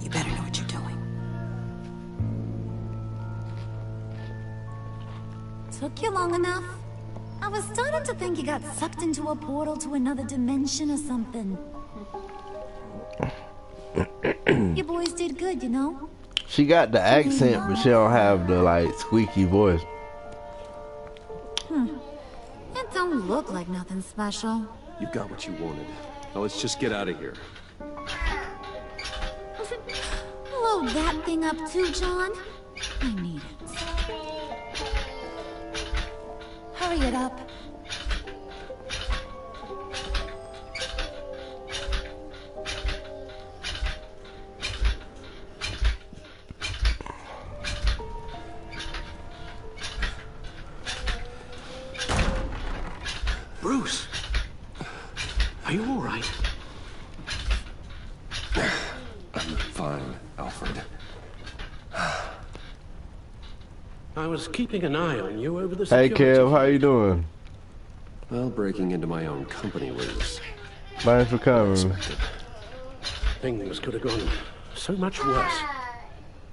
You better know what you're doing.
Took you long enough? I was starting to think you got sucked into a portal to another dimension or something. You boys did good, you know?
She got the accent, but she don't have the, like, squeaky voice.
It don't look like nothing special.
You got what you wanted. Now let's just get out of here.
Load that thing up too, John. I need it. Hurry it up.
Bruce, are you all right?
I'm fine, Alfred.
I was keeping an eye on you over the
Hey,
security.
Kev, how you doing?
Well, breaking into my own company was...
Thanks for coming.
Things could have gone so much worse.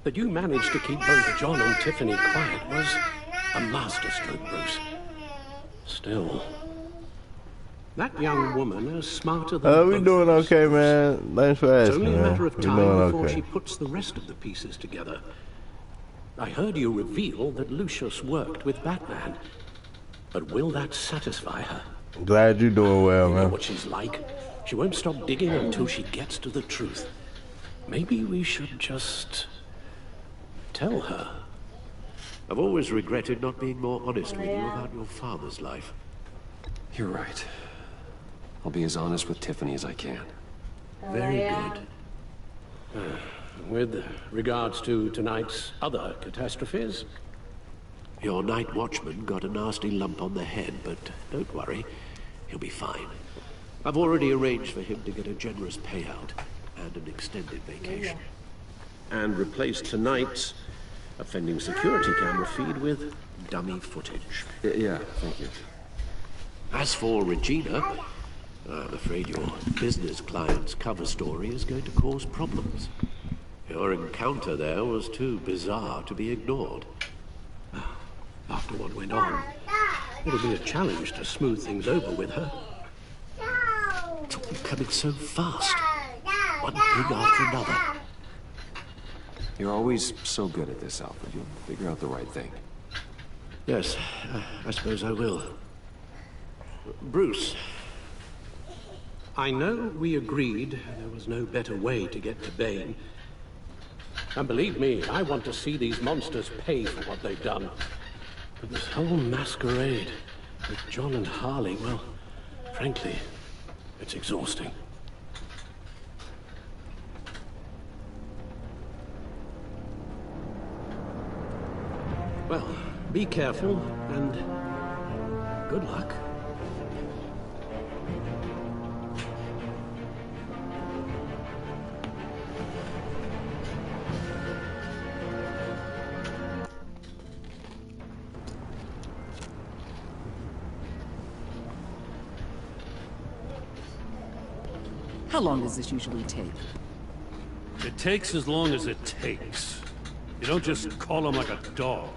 That you managed to keep both John and Tiffany quiet was a masterstroke, Bruce. Still, that young woman is smarter than
We doing okay, man. Thanks for
It's
asking,
only a
man.
matter of
We
time
doing
before
okay.
she puts the rest of the pieces together. I heard you reveal that Lucius worked with Batman. But will that satisfy her?
Glad you're doing well,
You know
man.
what she's like. She won't stop digging until she gets to the truth. Maybe we should just tell her.
I've always regretted not being more honest with you about your father's life.
You're right. I'll be as honest with Tiffany as I can.
Very good. With regards to tonight's other catastrophes?
Your night watchman got a nasty lump on the head, but don't worry. He'll be fine. I've already arranged for him to get a generous payout and an extended vacation. And replaced tonight's offending security camera feed with dummy footage.
Yeah, thank you.
As for Regina, I'm afraid your business client's cover story is going to cause problems. Your encounter there was too bizarre to be ignored. After what went on, It'll be a challenge to smooth things over with her. It's all coming so fast. One thing after another.
You're always so good at this, Alfred. You'll figure out the right thing.
Yes, I suppose I will. Bruce, I know we agreed there was no better way to get to Bane. And believe me, I want to see these monsters pay for what they've done. But this whole masquerade with John and Harley, well, frankly, it's exhausting. Well, be careful, and good luck.
How long does this usually take?
It takes as long as it takes. You don't just call him like a dog.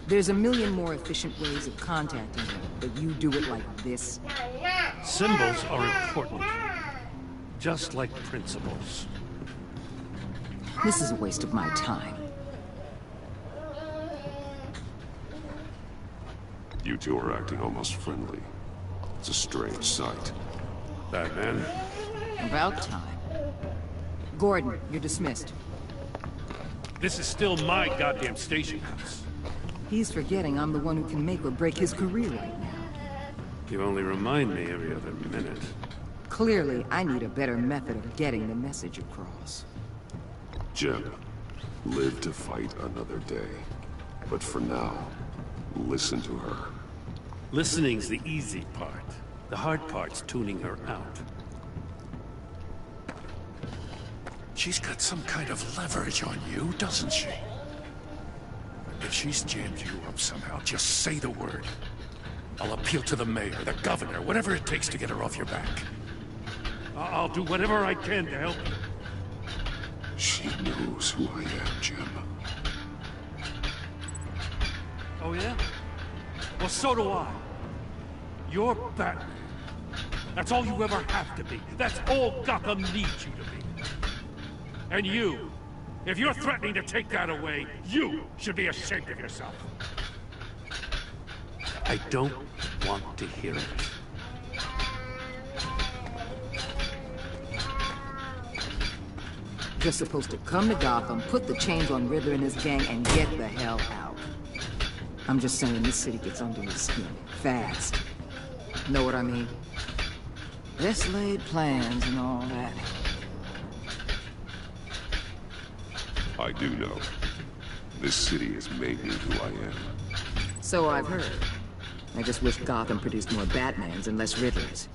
There's a million more efficient ways of contacting him, but you do it like this?
Symbols are important. Just like principles.
This is a waste of my time.
You two are acting almost friendly. It's a strange sight.
Batman?
About time. Gordon, you're dismissed.
This is still my goddamn station house.
He's forgetting I'm the one who can make or break his career right now.
You only remind me every other minute.
Clearly, I need a better method of getting the message across.
Jim, live to fight another day. But for now, listen to her.
Listening's the easy part. The hard part's tuning her out.
She's got some kind of leverage on you, doesn't she? If she's jammed you up somehow, just say the word. I'll appeal to the mayor, the governor, whatever it takes to get her off your back.
I'll do whatever I can to help you.
She knows who I am, Jim.
Oh, yeah? Well, so do I. You're Batman. That's all you ever have to be. That's all Gotham needs you to be. And you, if you're threatening to take that away, you should be ashamed of yourself. I don't want to hear it.
You're supposed to come to Gotham, put the chains on Riddler and his gang, and get the hell out. I'm just saying this city gets under his skin. Fast. Know what I mean? Best laid plans and all that.
I do know. This city has made me who I am.
So I've heard. I just wish Gotham produced more Batmans and less Riddlers.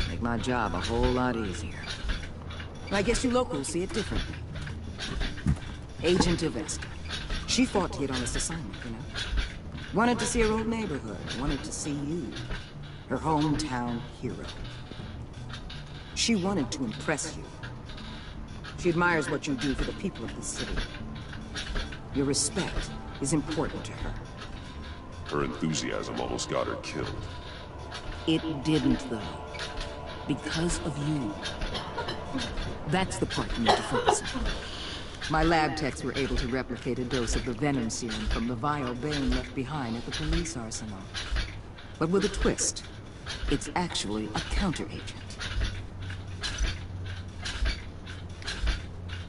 Make my job a whole lot easier. I guess you locals see it differently. Agent Avesta. She fought to get on this assignment, you know? Wanted to see her old neighborhood. Wanted to see you. Her hometown hero. She wanted to impress you. She admires what you do for the people of this city. Your respect is important to her.
Her enthusiasm almost got her killed.
It didn't, though. Because of you. That's the part you need to focus on. My lab techs were able to replicate a dose of the venom serum from the vial Bane left behind at the police arsenal. But with a twist. It's actually a counter-agent.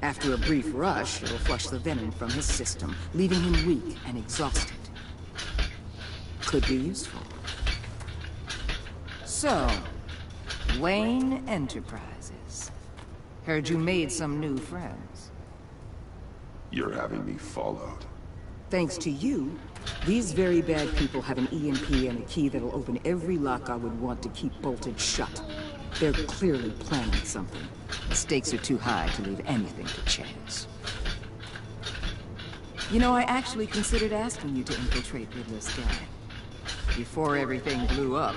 After a brief rush, it'll flush the venom from his system, leaving him weak and exhausted. Could be useful. So, Wayne Enterprises. Heard you made some new friends.
You're having me followed.
Thanks to you, these very bad people have an EMP and a key that'll open every lock I would want to keep bolted shut. They're clearly planning something. The stakes are too high to leave anything to chance. You know, I actually considered asking you to infiltrate Riddler's gang. Before everything blew up,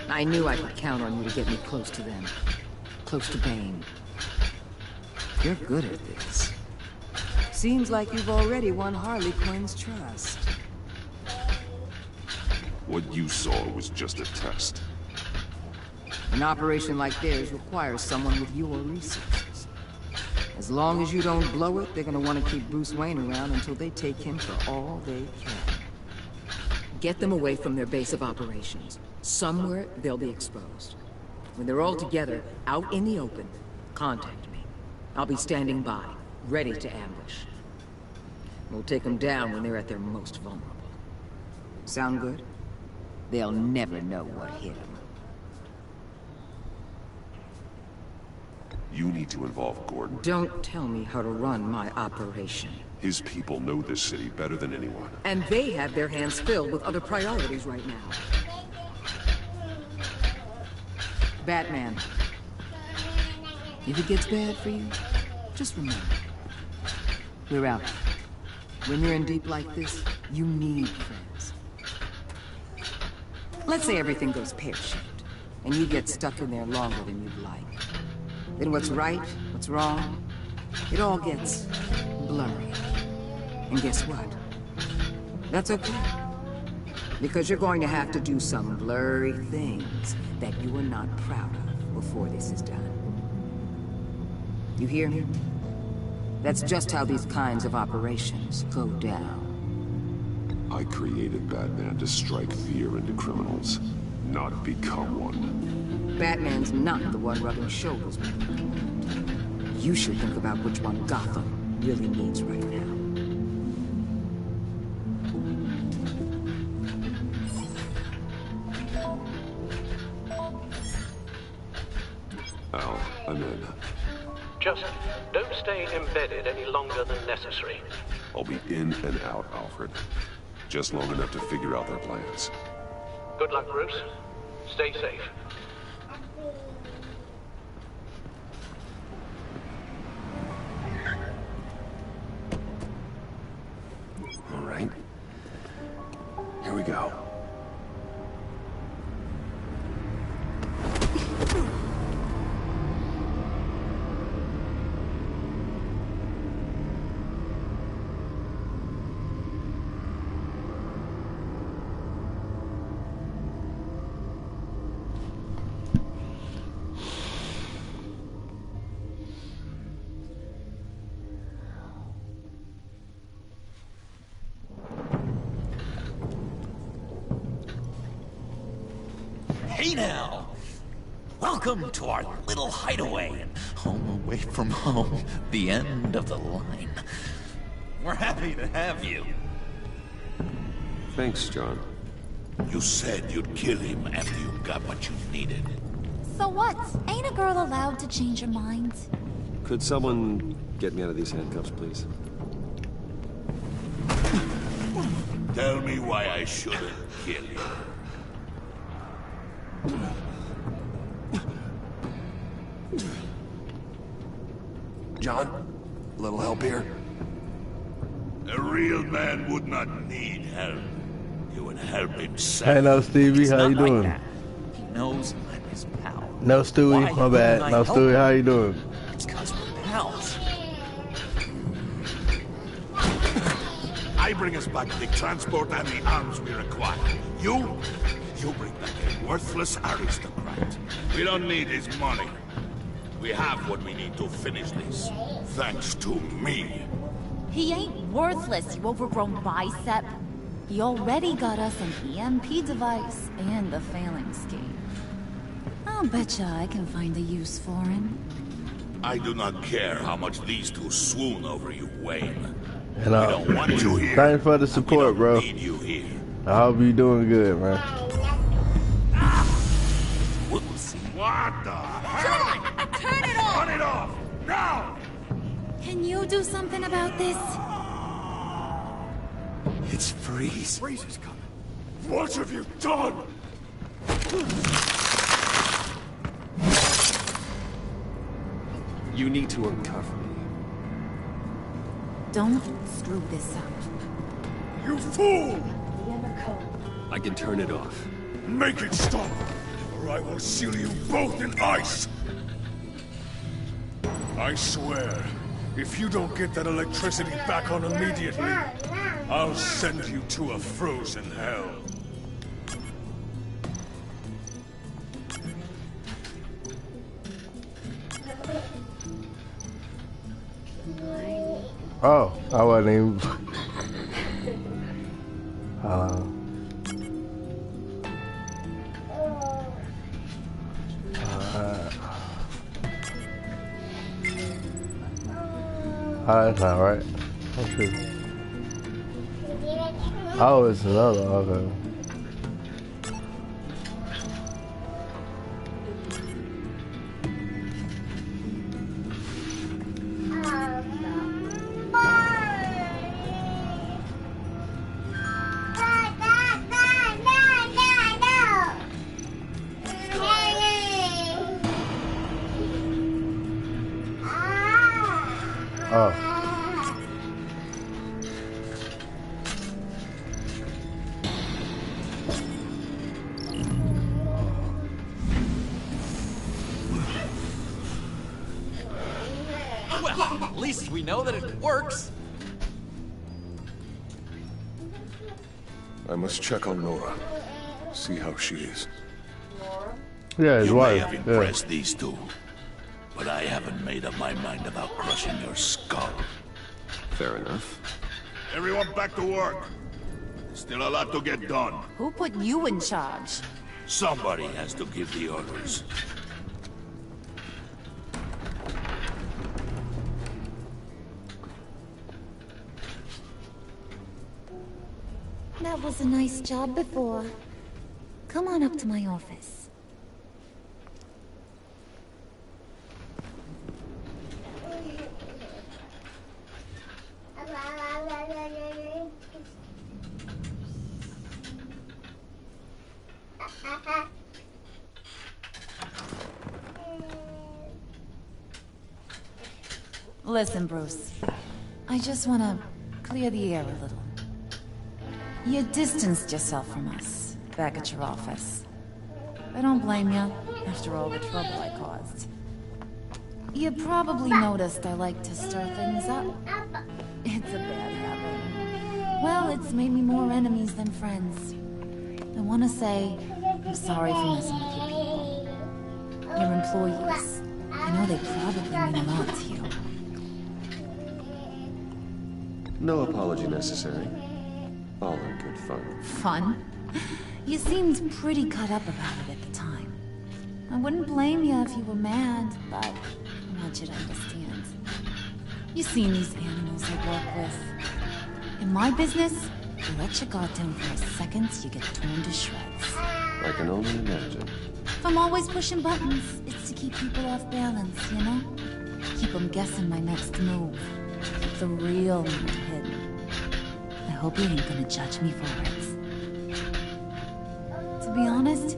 I knew I could count on you to get me close to them. Close to Bane. You're good at this. Seems like you've already won Harley Quinn's trust.
What you saw was just a test.
An operation like theirs requires someone with your resources. As long as you don't blow it, they're gonna want to keep Bruce Wayne around until they take him for all they can. Get them away from their base of operations. Somewhere they'll be exposed. When they're all together, out in the open, contact me. I'll be standing by, ready to ambush. We'll take them down when they're at their most vulnerable. Sound good? They'll never know what hit them.
You need to involve Gordon.
Don't tell me how to run my operation.
His people know this city better than anyone.
And they have their hands filled with other priorities right now. Batman. If it gets bad for you, just remember. We're out. When you're in deep like this, you need friends. Let's say everything goes pear-shaped, and you get stuck in there longer than you'd like. Then what's right, what's wrong, it all gets blurry. And guess what? That's okay. Because you're going to have to do some blurry things that you are not proud of before this is done. You hear me? That's just how these kinds of operations go down.
I created Batman to strike fear into criminals, not become one.
Batman's not the one rubbing shoulders with you. You should think about which one Gotham really needs right now.
Al, I'm in.
Just don't stay embedded any longer than necessary.
I'll be in and out, Alfred. Just long enough to figure out their plans.
Good luck, Bruce. Stay safe.
All right. Here we go.
Hey now! Welcome to our little hideaway and home away from home, the end of the line. We're happy to have you.
Thanks, John.
You said you'd kill him after you got what you needed.
So what? Ain't a girl allowed to change her mind?
Could someone get me out of these handcuffs, please?
Tell me why I shouldn't kill you.
John, a little help here?
A real man would not need help. He would help himself.
Hey, no, Stevie, how you doing?
Like he knows I'm his pal.
No, Stewie, my bad. No, Stewie, how you doing?
It's because we're pals.
I bring us back the transport and the arms we require. You bring back a worthless aristocrat. We don't need his money. We have what we need to finish this. Thanks to me.
He ain't worthless, you overgrown bicep. He already got us an EMP device and the failing scheme. I'll betcha I can find a use for him.
I do not care how much these two swoon over you, Wayne.
And
we don't want you here.
Thanks for the support, bro.
Need you here.
I hope you're doing good, man.
We'll see. What the hell?
Turn it off!
Turn it off! Now!
Can you do something about this?
It's Freeze. Freeze is coming. What have you done?
You need to uncover me.
Don't screw this up.
You fool!
I can turn it off.
Make it stop, or I will seal you both in ice! I swear, if you don't get that electricity back on immediately, I'll send you to a frozen hell.
Oh, I wasn't even. Oh, that's not right. Oh, shoot. Oh, it's another. Okay. Oh.
Well, at least we know that it works.
I must check on Nora. See how she is.
Yeah, his
you
wife.
may have impressed these two, but I haven't made up my mind about crushing your skull.
Fair enough.
Everyone back to work. There's still a lot to get done.
Who put you in charge?
Somebody has to give the orders.
That was a nice job before. Come on up to my office. Listen, Bruce. I just want to clear the air a little. You distanced yourself from us, back at your office. I don't blame you, after all the trouble I caused. You probably noticed I like to stir things up. It's a bad habit. Well, it's made me more enemies than friends. I want to say, I'm sorry for messing with your people. Your employees. I know they probably mean a lot to you.
No apology necessary. All in good fun.
Fun? You seemed pretty cut up about it at the time. I wouldn't blame you if you were mad, but I want you to understand. You've seen these animals I work with. In my business, you let your guard down for a second, you get torn to shreds.
I can only imagine.
If I'm always pushing buttons, it's to keep people off balance, you know? Keep them guessing my next move. Keep the real me hidden. I hope you ain't gonna judge me for it. To be honest,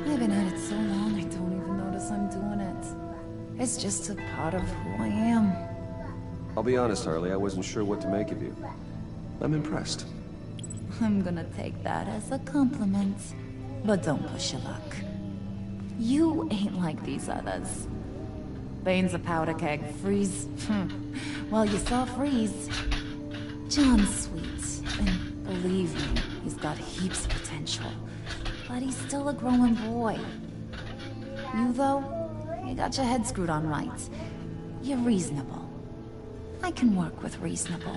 I've been at it so long I don't even notice I'm doing it. It's just a part of who I am.
I'll be honest, Harley, I wasn't sure what to make of you. I'm impressed.
I'm gonna take that as a compliment. But don't push your luck. You ain't like these others. Bane's a powder keg. Freeze. Well, you saw Freeze. John's sweet, and believe me, he's got heaps of potential. But he's still a growing boy. You, though, you got your head screwed on right. You're reasonable. I can work with reasonable.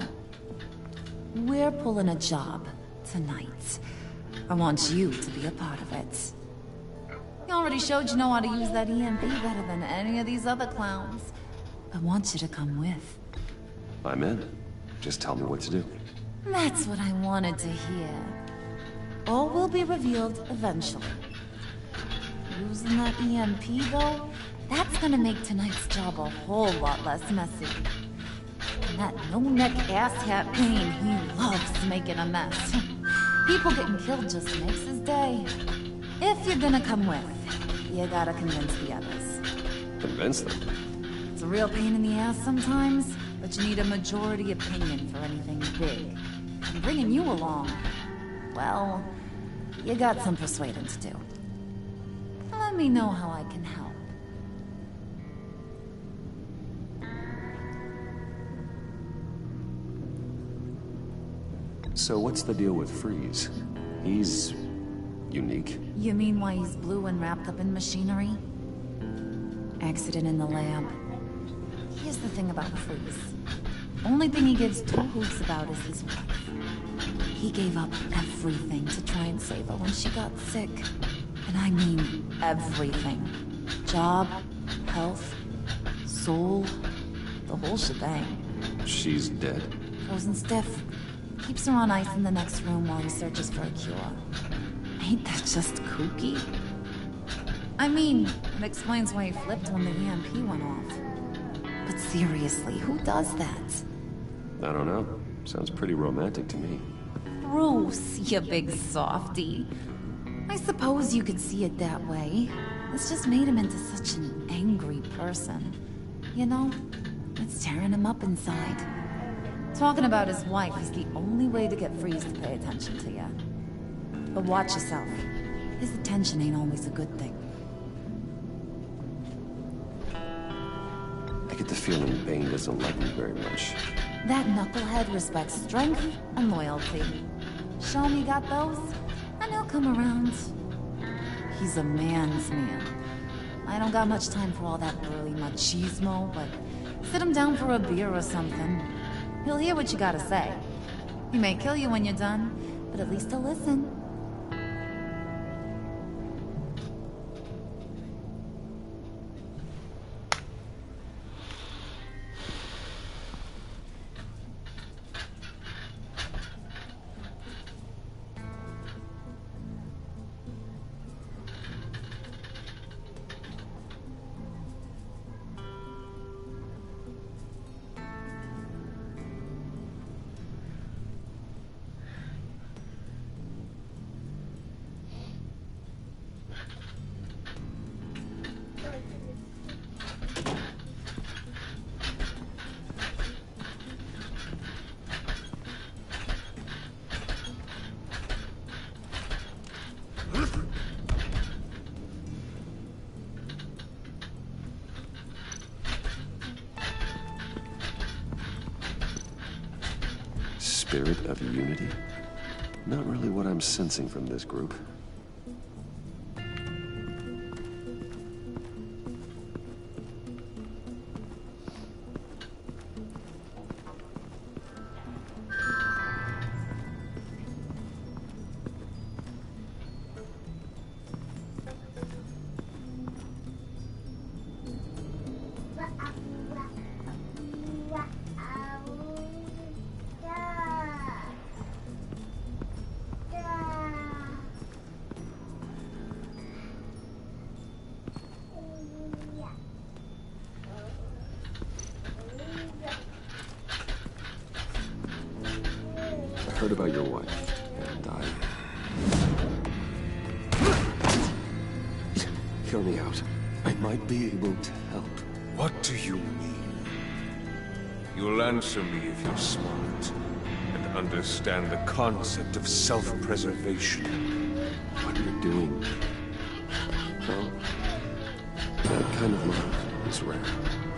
We're pulling a job tonight. I want you to be a part of it. You already showed you know how to use that EMP better than any of these other clowns. I want you to come with.
I'm in. Just tell me what to do.
That's what I wanted to hear. All will be revealed eventually. Using that EMP, though, that's gonna make tonight's job a whole lot less messy. And that no-neck asshat Payne, he loves making a mess. People getting killed just makes his day. If you're gonna come with, you gotta convince the others.
Convince them?
It's a real pain in the ass sometimes, but you need a majority opinion for anything big. And bringing you along, well, you got some persuading to do. Let me know how I can help.
So what's the deal with Freeze? He's unique.
You mean why he's blue and wrapped up in machinery? Accident in the lab. Here's the thing about Freeze.
Only thing he gives two hoots about is his wife. He gave up everything to try and save her when she got sick. And I mean everything. Job, health, soul, the whole shebang.
She's dead?
Frozen stiff. Keeps her on ice in the next room while he searches for a cure. Ain't that just kooky? I mean, it explains why he flipped when the EMP went off. But seriously, who does that?
I don't know. Sounds pretty romantic to me.
Bruce, you big softy. I suppose you could see it that way. It's just made him into such an angry person. You know, it's tearing him up inside. Talking about his wife is the only way to get Freeze to pay attention to you. But watch yourself. His attention ain't always a good thing.
I get the feeling Bane doesn't like me very much.
That knucklehead respects strength and loyalty. Show me got those, and he'll come around. He's a man's man. I don't got much time for all that burly machismo, but sit him down for a beer or something. He'll hear what you gotta say. He may kill you when you're done, but at least he'll listen.
Spirit of unity? Not really what I'm sensing from this group. I heard about your wife, and Hear me out. I might be able to help.
What do you mean? You'll answer me if you're smart and understand the concept of self-preservation.
What you're doing, well, that kind of love is rare.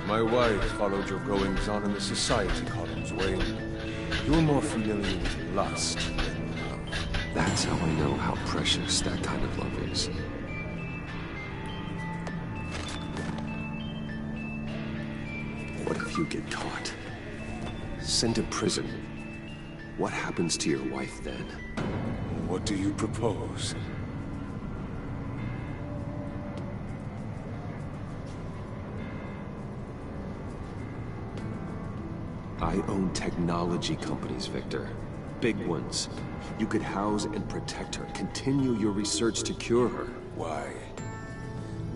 My wife followed your goings-on in the society columns, Wayne. You're more familiar with lust than love.
That's how I know how precious that kind of love is. What if you get caught? Sent to prison? What happens to your wife then?
What do you propose?
I own technology companies, Victor. Big ones. You could house and protect her, continue your research to cure her.
Why?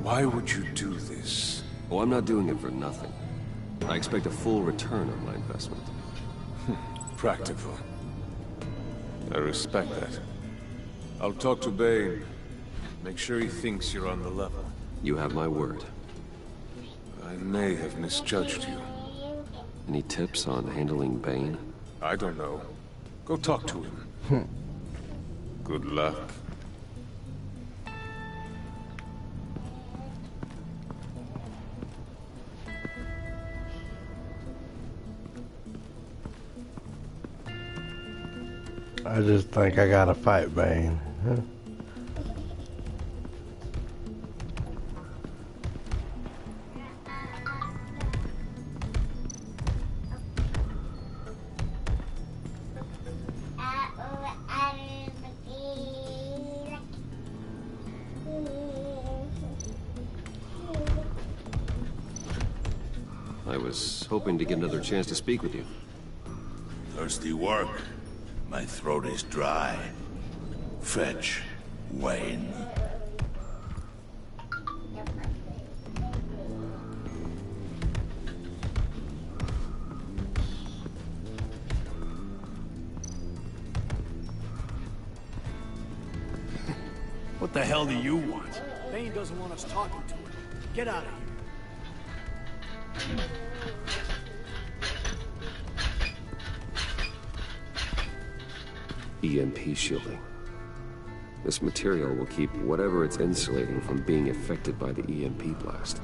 Why would you do this?
Oh, I'm not doing it for nothing. I expect a full return on my investment.
Practical. I respect that. I'll talk to Bane. Make sure he thinks you're on the level.
You have my word.
I may have misjudged you.
Any tips on handling Bane?
I don't know. Go talk to him. Good luck.
I just think I gotta fight Bane. Huh?
was hoping to get another chance to speak with you.
Thirsty work. My throat is dry. Fetch, Wayne.
What the hell do you want? Bane doesn't want us talking to him. Get out of here.
EMP shielding. This material will keep whatever it's insulating from being affected by the EMP blast.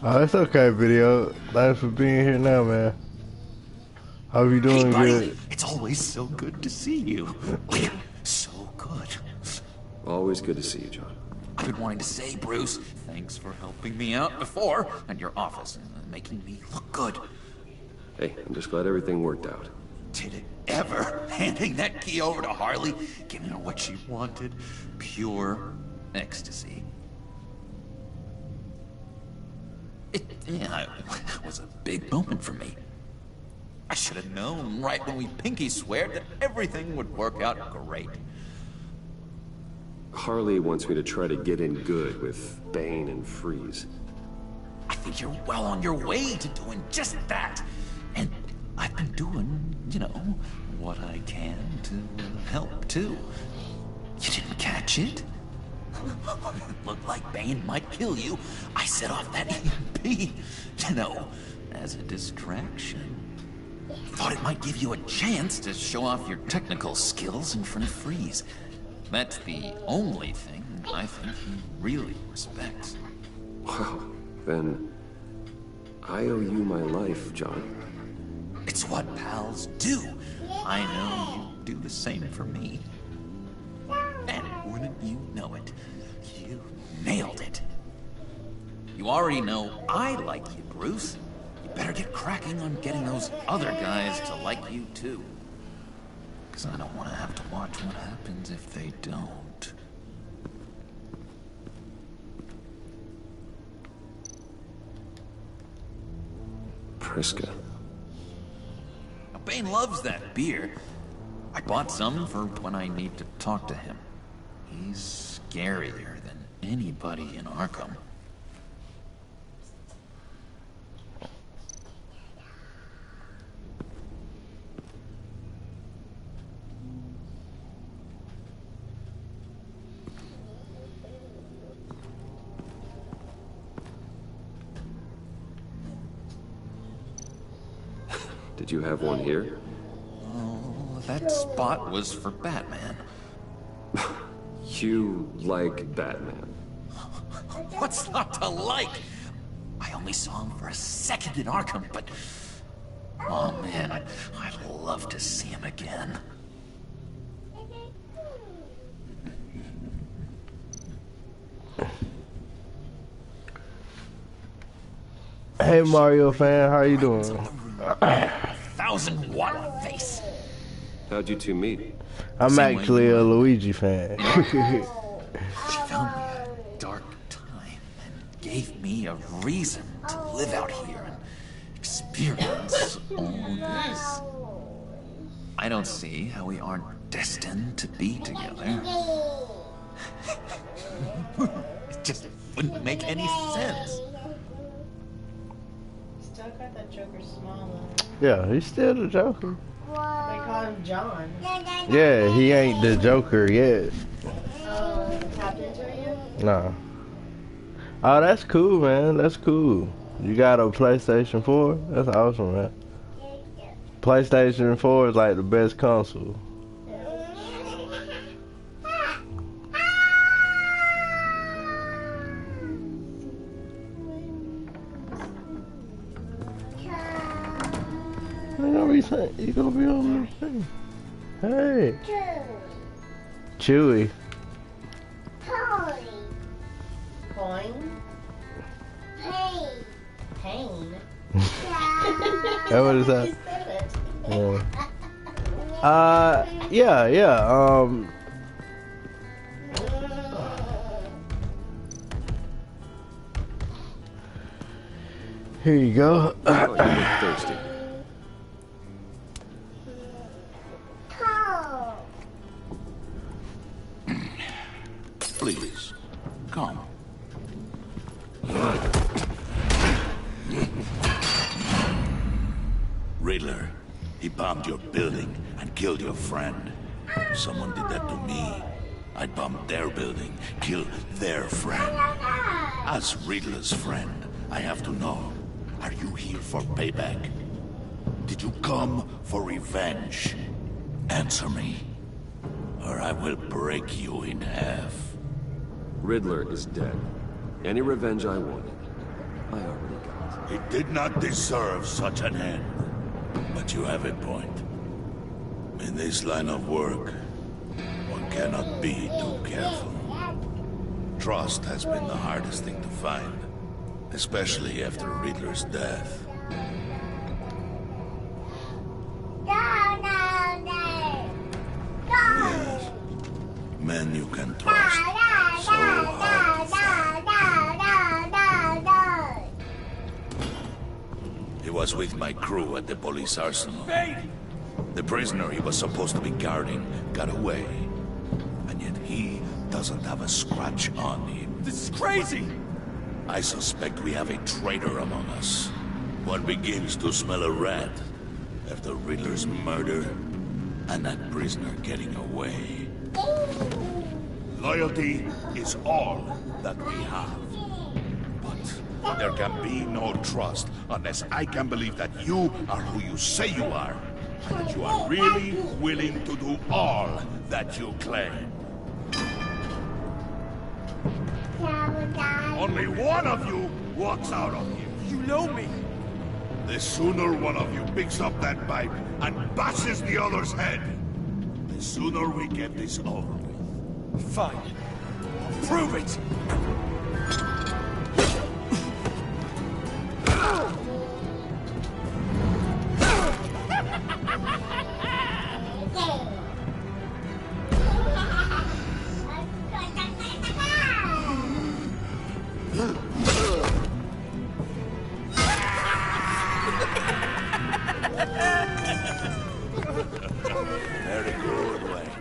Oh, it's okay, video. Thanks for being here now, man. Hope you're doing good.
It's always so good to see you. So good.
Always good to see you, John.
I've been wanting to say, Bruce, thanks for helping me out before at your office and making me look good.
Hey, I'm just glad everything worked out.
Did it ever? Handing that key over to Harley, giving her what she wanted. Pure ecstasy. It was a big moment for me. I should have known right when we pinky sweared that everything would work out great.
Harley wants me to try to get in good with Bane and Freeze.
I think you're well on your way to doing just that. And I've been doing, what I can to help too. You didn't catch it? It looked like Bane might kill you. I set off that EMP, as a distraction. Thought it might give you a chance to show off your technical skills in front of Freeze. That's the only thing I think he really respects.
Wow, then I owe you my life, John.
It's what pals do. I know you do the same for me. And wouldn't you know it, you nailed it. You already know I like you, Bruce. You better get cracking on getting those other guys to like you too. Because I don't want to have to watch what happens if they don't.
Priska.
Now, Bane loves that beer. I bought some for when I need to talk to him. He's scarier than anybody in Arkham.
Did you have one here?
Oh, that spot was for Batman.
You like Batman?
What's not to like? I only saw him for a second in Arkham, but... oh man, I'd love to see him again.
Hey Mario fan, how you doing?
1,000-watt face.
How'd you two meet?
I'm actually a Luigi fan.
She found me at a dark time and gave me a reason to live out here and experience all this. I don't see how we aren't destined to be together. It just wouldn't make any sense.
Still got that Joker small though.
Yeah, he's still the Joker.
They call him John.
Yeah, he ain't the Joker yet.
Tapped into it yet?
Nah. Oh, that's cool, man. That's cool. You got a PlayStation 4? That's awesome, man. PlayStation 4 is like the best console.
Yeah.
this ain't, you gonna be on this thing. Hey. Chewy.
Coin. Pain. Pain.
That what is that? Yeah. Here you go.
Oh, you look thirsty.
Please, come. Riddler, he bombed your building and killed your friend. Someone did that to me. I bombed their building, killed their friend. As Riddler's friend, I have to know, are you here for payback? Did you come for revenge? Answer me, or I will break you in half.
Riddler is dead. Any revenge I wanted, I already got.
He did not deserve such an end. But you have a point. In this line of work, one cannot be too careful. Trust has been the hardest thing to find, especially after Riddler's death. Yes. Men you can trust. So hard to find. He was with my crew at the police arsenal. The prisoner he was supposed to be guarding got away. And yet he doesn't have a scratch on him.
This is crazy!
I suspect we have a traitor among us. One begins to smell a rat after Riddler's murder and that prisoner getting away. Loyalty is all that we have. But there can be no trust unless I can believe that you are who you say you are, and that you are really willing to do all that you claim. Only one of you walks out of here.
You know me.
The sooner one of you picks up that pipe and bashes the other's head, the sooner we get this over with.
Fine. I'll prove it.
Very good, Wayne.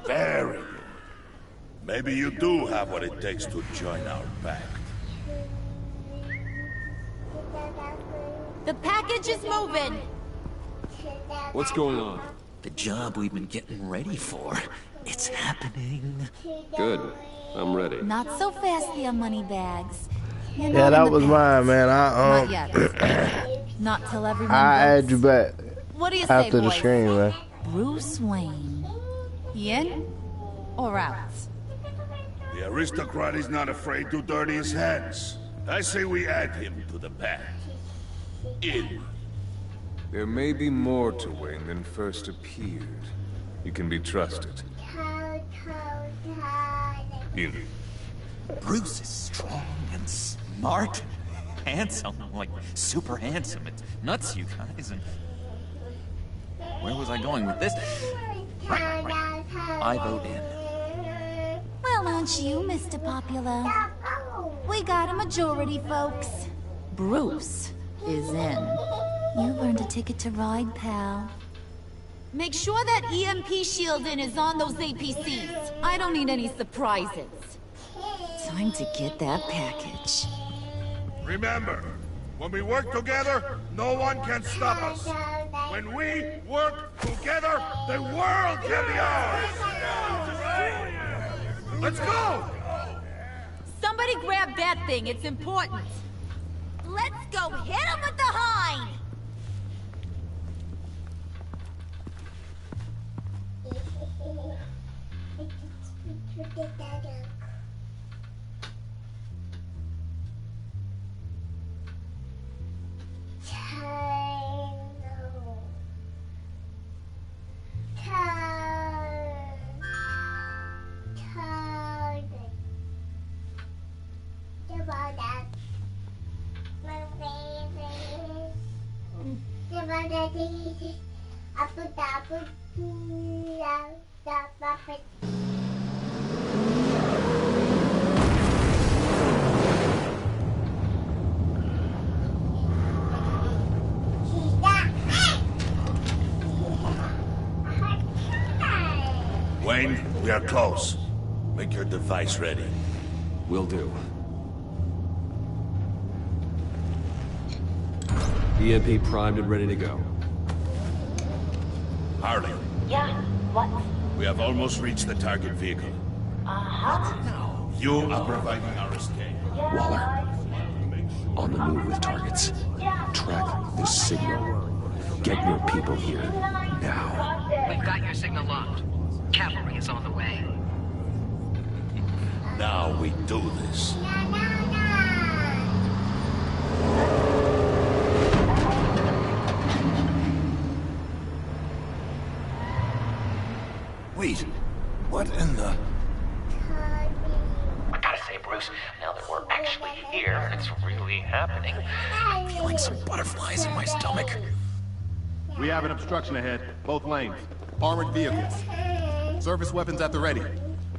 Very good. Maybe you do have what it takes to join our pact.
The package is moving.
What's going on?
The job we've been getting ready for. It's happening.
Good. I'm ready.
Not so fast there, Moneybags.
Yeah, that was mine, man.
Not yet. Not till everyone
I
votes.
add you back.
What do you say,
after the
boys?
screen, man.
Bruce Wayne. In or out?
The aristocrat is not afraid to dirty his hands. I say we add him to the pact. In.
There may be more to Wayne than first appeared. You can be trusted. In.
Bruce is strong and smart, handsome, like super handsome. It's nuts, you guys. And where was I going with this? Right. I vote in.
Well, aren't you, Mr. Popular? We got a majority, folks. Bruce is in. You've earned a ticket to ride, pal. Make sure that EMP shielding is on those APCs. I don't need any surprises. Time to get that package.
Remember, when we work together, no one can stop us. When we work together, the world can be ours. Let's go!
Somebody grab that thing, it's important. Let's go hit him with the hind!
Wayne, we are close. Make your device ready.
Will do. EMP primed and ready to go.
Harley,
Yeah, what?
we have almost reached the target vehicle.
Uh-huh.
You are providing our escape.
Waller, on the move with targets. Track this signal. Get your people here, now.
We've got your signal locked. Cavalry is on the way.
Now we do this.
Wait, what in the...
I gotta say, Bruce, now that we're actually here, and it's really happening, I'm feeling some butterflies in my stomach.
We have an obstruction ahead, both lanes. Armored vehicles. Service weapons at the ready.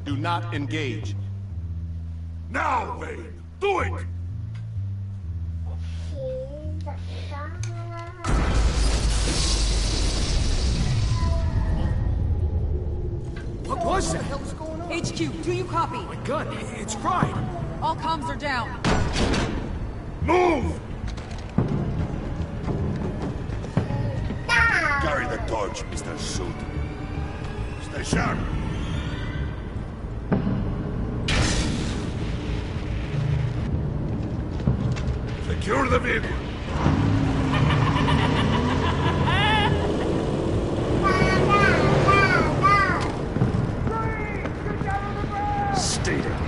Do not engage.
Now, Wayne! Do it!
What was that? What the hell's going on? HQ, do you copy?
My gun, it's fried.
All comms are down.
Move! Carry the torch, Mr. Suit. Stay sharp. Secure the vehicle.
Stay down.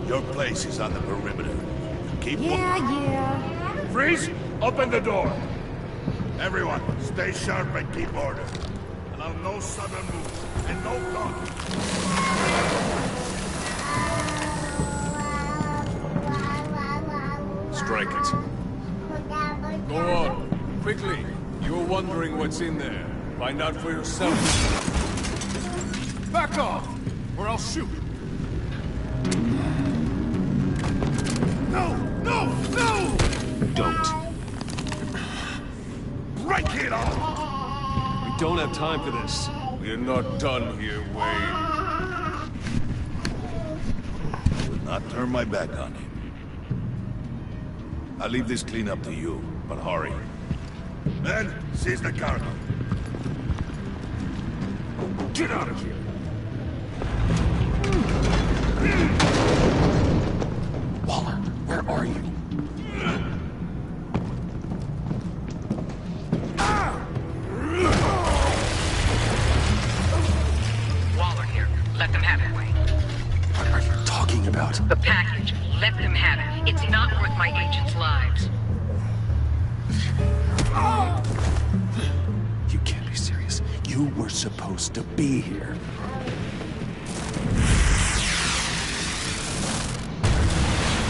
Your place is on the perimeter. Keep
Yeah.
Freeze! Open the door! Everyone, stay sharp and keep order. Allow no sudden moves and no talking.
Strike it.
Go on, quickly. You're wondering what's in there. Find out for yourself. Back off, or I'll shoot.
No! No! No!
Don't.
Break it off!
We don't have time for this.
We're not done here, Wayne.
I will not turn my back on him. I'll leave this clean up to you, but hurry. Men, seize the cargo.
Get out of here. Waller, where are you?
Waller here. Let them have it, Wayne.
What are you talking about?
The package. Let them have it. It's not worth my agents' lives.
You can't be serious. You were supposed to be here.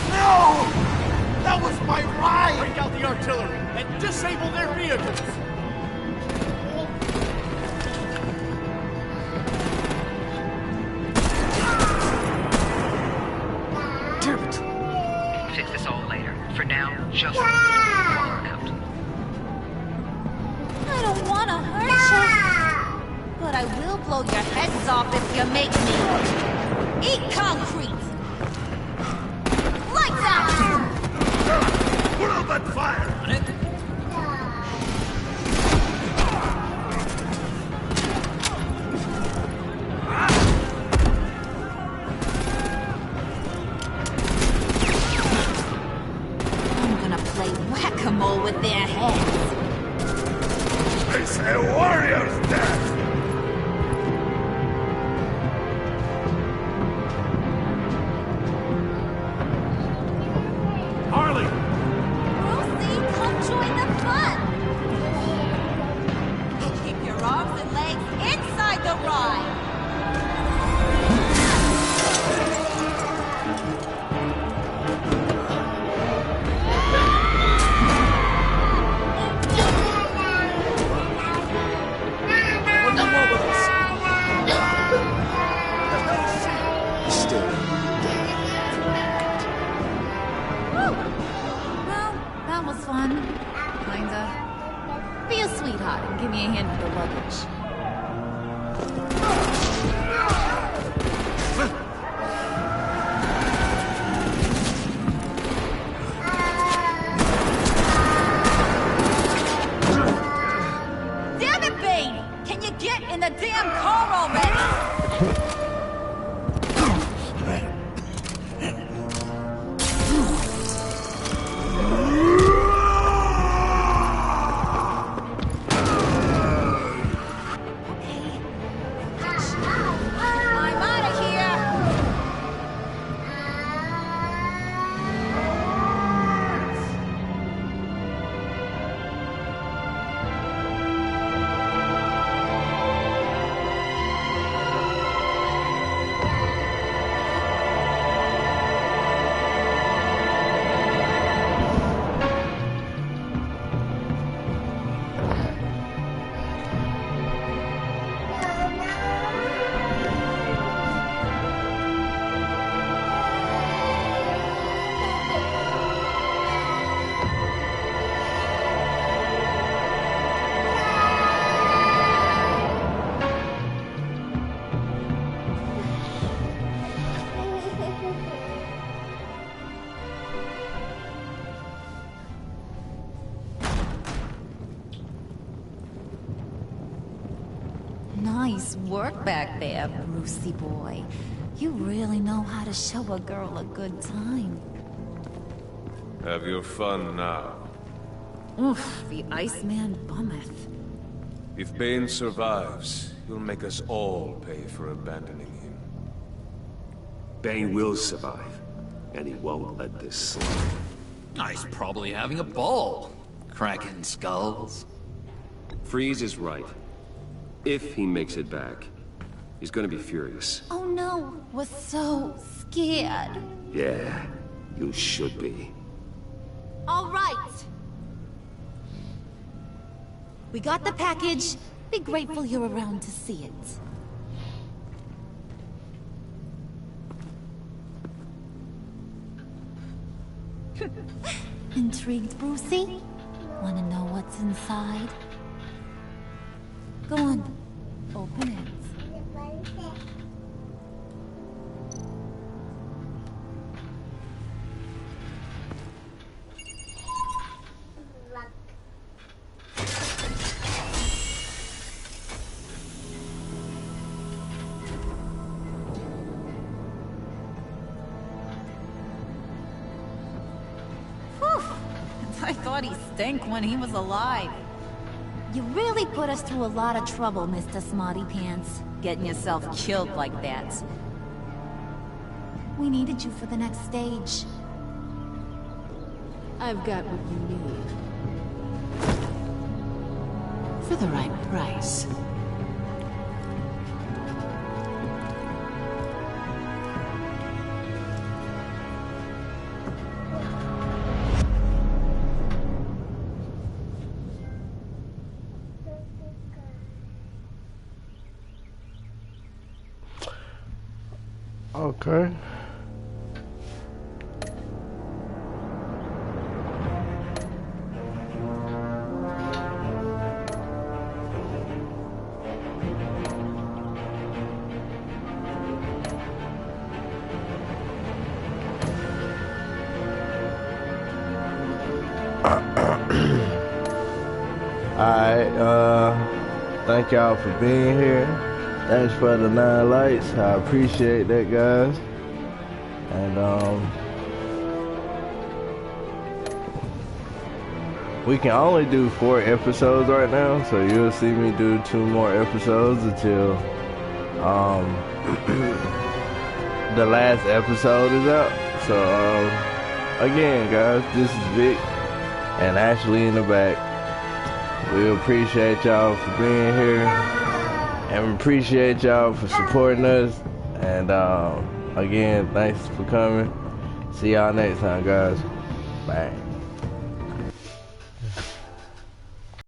No! That was my ride! Break out the artillery and disable their vehicles!
Damn it!
Fix this all later. For now, just Waller out.
I don't want to hurt you, but I will blow your heads off if you make me. Eat concrete! Lights out!
Put out that fire!
I'm gonna play whack-a-mole with their heads.
They say warrior's death!
Harley,
fun? Kinda. Be a sweetheart and give me a hand with the luggage.
Damn it, Bane! Can you get in the damn car already? I'm out of here!
Nice work back there, Brucey boy. You really know how to show a girl a good time.
Have your fun now.
Oof, the Iceman bummeth.
If Bane survives, he'll make us all pay for abandoning him.
Bane will survive, and he won't let this slide.
He's probably having a ball. Cracking skulls.
Freeze is right. If he makes it back, he's gonna be furious.
Oh no, we're so scared.
Yeah, you should be.
All right. We got the package.
Be grateful you're around to see it. Intrigued, Brucey? Wanna know what's inside? Go on, open it. I thought he stank when he was alive.
You really put us through a lot of trouble, Mr. Smarty Pants.
Getting yourself killed like that.
We needed you for the next stage.
I've got what you need. For the right price.
Okay. Alright, thank y'all for being here. Thanks for the 9 likes. I appreciate that, guys. And we can only do 4 episodes right now, so you'll see me do 2 more episodes until the last episode is out. So again, guys, this is Vic and Ashley in the back. We appreciate y'all for being here. And we appreciate y'all for supporting us. And again, thanks for coming. See y'all next time, guys. Bye.